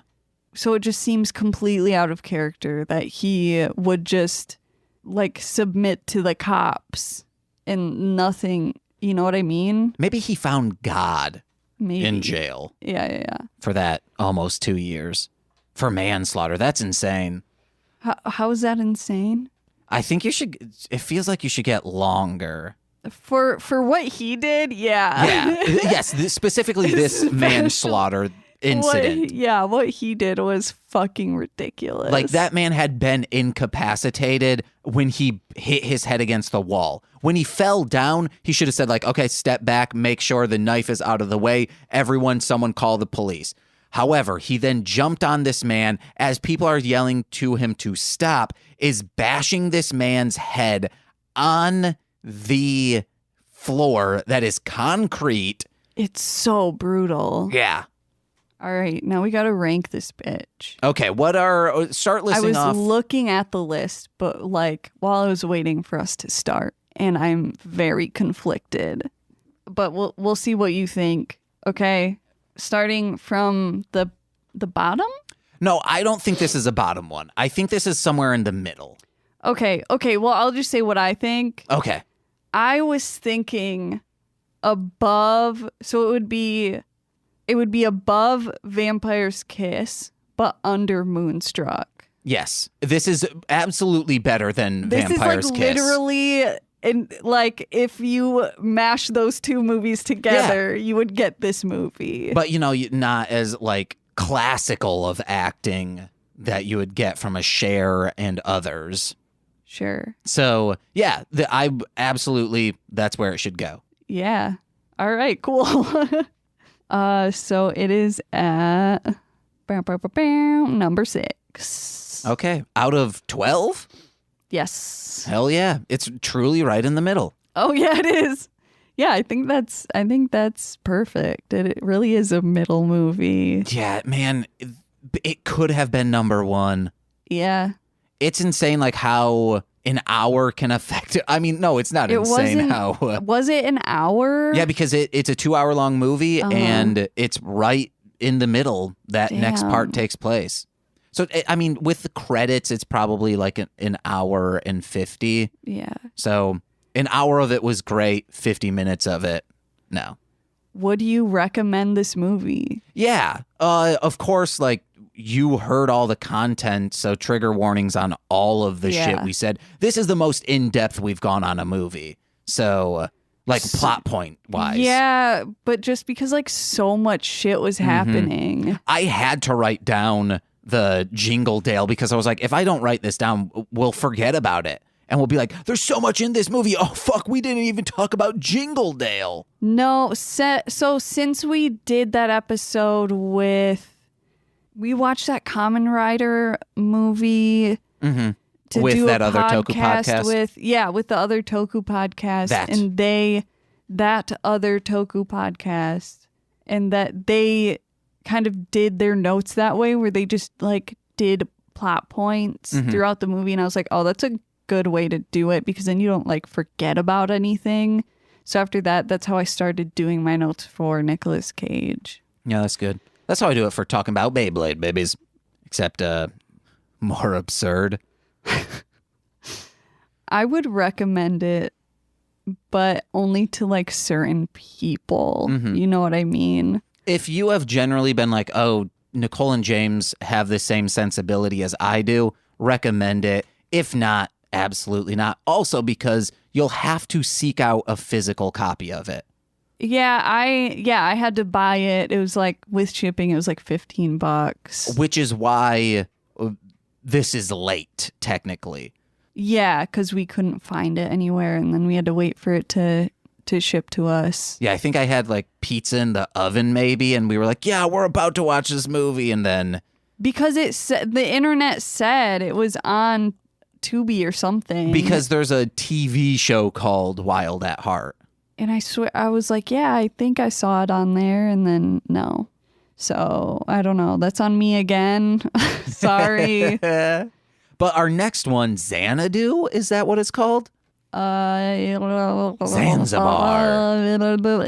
So it just seems completely out of character that he would just like submit to the cops and nothing, you know what I mean? Maybe he found God in jail. Yeah. For that almost 2 years. For manslaughter. That's insane. How is that insane? I think it feels like you should get longer. For what he did, yeah. Yeah. Yes, specifically this manslaughter incident. What he did was fucking ridiculous. Like, that man had been incapacitated when he hit his head against the wall. When he fell down, he should have said, like, okay, step back, make sure the knife is out of the way. Someone call the police. However, he then jumped on this man as people are yelling to him to stop, is bashing this man's head on the floor that is concrete. It's so brutal. Yeah. All right, now we got to rank this bitch. Okay, start listing off. I was looking at the list, but like while I was waiting for us to start, and I'm very conflicted. But we'll see what you think. Okay, starting from the bottom? No, I don't think this is a bottom one. I think this is somewhere in the middle. Okay. Well, I'll just say what I think. Okay. I was thinking above, so it would be above Vampire's Kiss, but under Moonstruck. Yes. This is absolutely better than Vampire's This is like Kiss. literally, and like if you mash those two movies together, you would get this movie. But, not as like classical of acting that you would get from a Cher and others. Sure. So, yeah, that's where it should go. Yeah. All right, cool. So it is at number 6. Okay. Out of 12? Yes. Hell yeah. It's truly right in the middle. Oh yeah, it is. Yeah, I think that's perfect. It really is a middle movie. Yeah, man, it could have been number 1. Yeah. It's insane like how an hour can affect it. I mean, no, it's not insane how. Was it an hour? Yeah, because it's a 2-hour-long movie and it's right in the middle that next part takes place. So, I mean, with the credits, it's probably like an hour and 50. Yeah. So an hour of it was great. 50 minutes of it, no. Would you recommend this movie? Yeah. Of course, like you heard all the content, so trigger warnings on all of the shit we said. This is the most in-depth we've gone on a movie. So, like plot point wise. Yeah, but just because like so much shit was happening. I had to write down the Jingle Dale because I was like, if I don't write this down, we'll forget about it. And we'll be like, there's so much in this movie. Oh, fuck, we didn't even talk about Jingle Dale. No, so since we did that episode we watched that Kamen Rider movie to with do that a other Toku podcast. with the other Toku podcast. That other Toku podcast, and that they kind of did their notes that way where they just like did plot points throughout the movie. And I was like, oh, that's a good way to do it because then you don't like forget about anything. So after that, that's how I started doing my notes for Nicolas Cage. Yeah, that's good. That's how I do it for talking about Beyblade babies, except more absurd. I would recommend it, but only to like certain people. You know what I mean? If you have generally been like, oh, Nicole and James have the same sensibility as I do, recommend it. If not, absolutely not. Also because you'll have to seek out a physical copy of it. Yeah, I had to buy it. It was like with shipping, it was like $15. Which is why this is late, technically. Yeah, because we couldn't find it anywhere, and then we had to wait for it to ship to us. Yeah, I think I had like pizza in the oven maybe, and we were like, yeah, we're about to watch this movie, and then... Because the internet said it was on Tubi or something. Because there's a TV show called Wild at Heart. And I swear, I was like, yeah, I think I saw it on there, and then no. So, I don't know. That's on me again. Sorry. But our next one, Xanadu, is that what it's called? Zanzibar.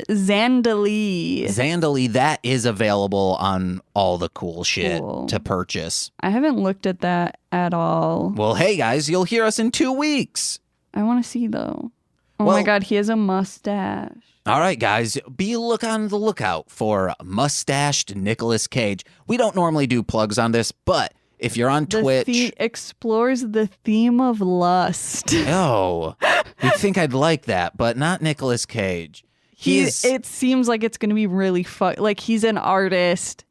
Zandali, that is available on all the cool shit Cool. to purchase. I haven't looked at that at all. Well, hey guys, you'll hear us in 2 weeks. I want to see though. Oh Well- my God, he has a mustache. All right, guys, be on the lookout for mustached Nicolas Cage. We don't normally do plugs on this, but if you're on Twitch... explores the theme of lust. Oh, you'd think I'd like that, but not Nicolas Cage. It seems like it's going to be really fun. Like he's an artist,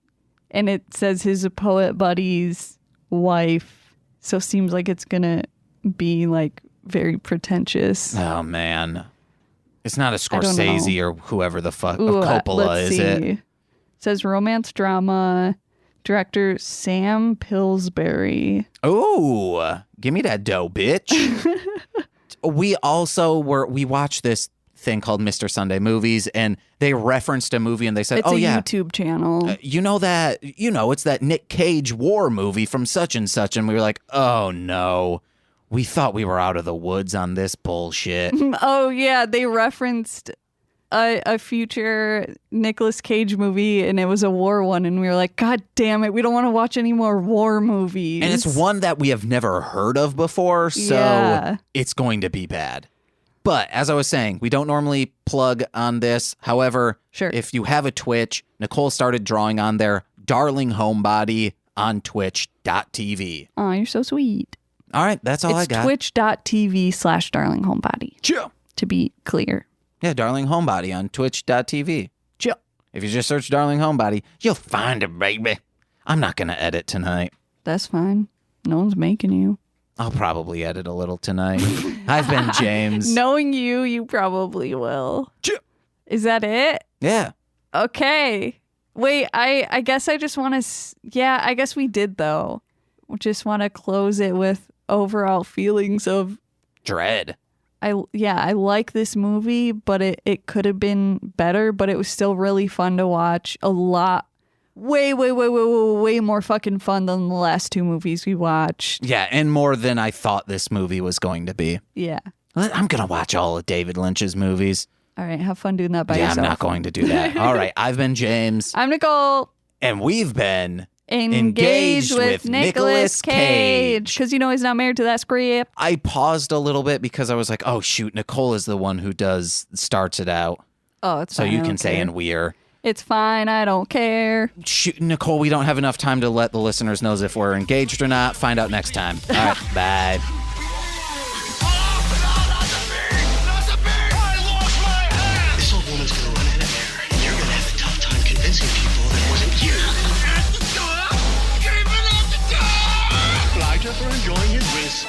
and it says his poet buddy's wife. So it seems like it's going to be like very pretentious. Oh, man. It's not a I don't know. Scorsese or whoever the fuck. Ooh, Coppola, let's is see. it? It says romance drama. Director Sam Pillsbury. Oh, give me that dough, bitch. We watched this thing called Mr. Sunday Movies, and they referenced a movie, and they said, It's "Oh a yeah, YouTube channel. it's that Nick Cage war movie from such and such," and we were like, "Oh no, we thought we were out of the woods on this bullshit." Oh yeah, they referenced a future Nicolas Cage movie, and it was a war one, and we were like, God damn it, we don't want to watch any more war movies. And it's one that we have never heard of before, so Yeah. it's going to be bad. But as I was saying, we don't normally plug on this. However, Sure. if you have a Twitch, Nicole started drawing on their Darling Homebody on twitch.tv. Oh, you're so sweet. All right, that's all I It's got. twitch.tv/darlinghomebody, Chill. to be clear. Yeah, Darling Homebody on twitch.tv. Chill. If you just search Darling Homebody, you'll find it, baby. I'm not going to edit tonight. That's fine. No one's making you. I'll probably edit a little tonight. I've been James. Knowing you, you probably will. Chill. Is that it? Yeah. Okay. Wait, I guess I just want to... Yeah, I guess we did, though. We just want to close it with overall feelings of... Dread. I like this movie, but it could have been better, but it was still really fun to watch. A lot. Way more fucking fun than the last two movies we watched. Yeah, and more than I thought this movie was going to be. Yeah. I'm going to watch all of David Lynch's movies. All right, have fun doing that by Yeah, yourself. I'm not going to do that. All right, I've been James, I'm Nicole. and we've been Engaged with Nicolas Cage. Because you know he's not married to that script. I paused a little bit because I was like, oh, shoot, Nicole is the one who starts it out. Oh, it's So fine. you I can don't say care. and we're. It's fine. I don't care. Shoot, Nicole, we don't have enough time to let the listeners know if we're engaged or not. Find out next time. All right, bye. This old woman's gonna run out of air, and you're gonna have a tough time convincing people that it wasn't you. Flagged her for enjoying his whiz.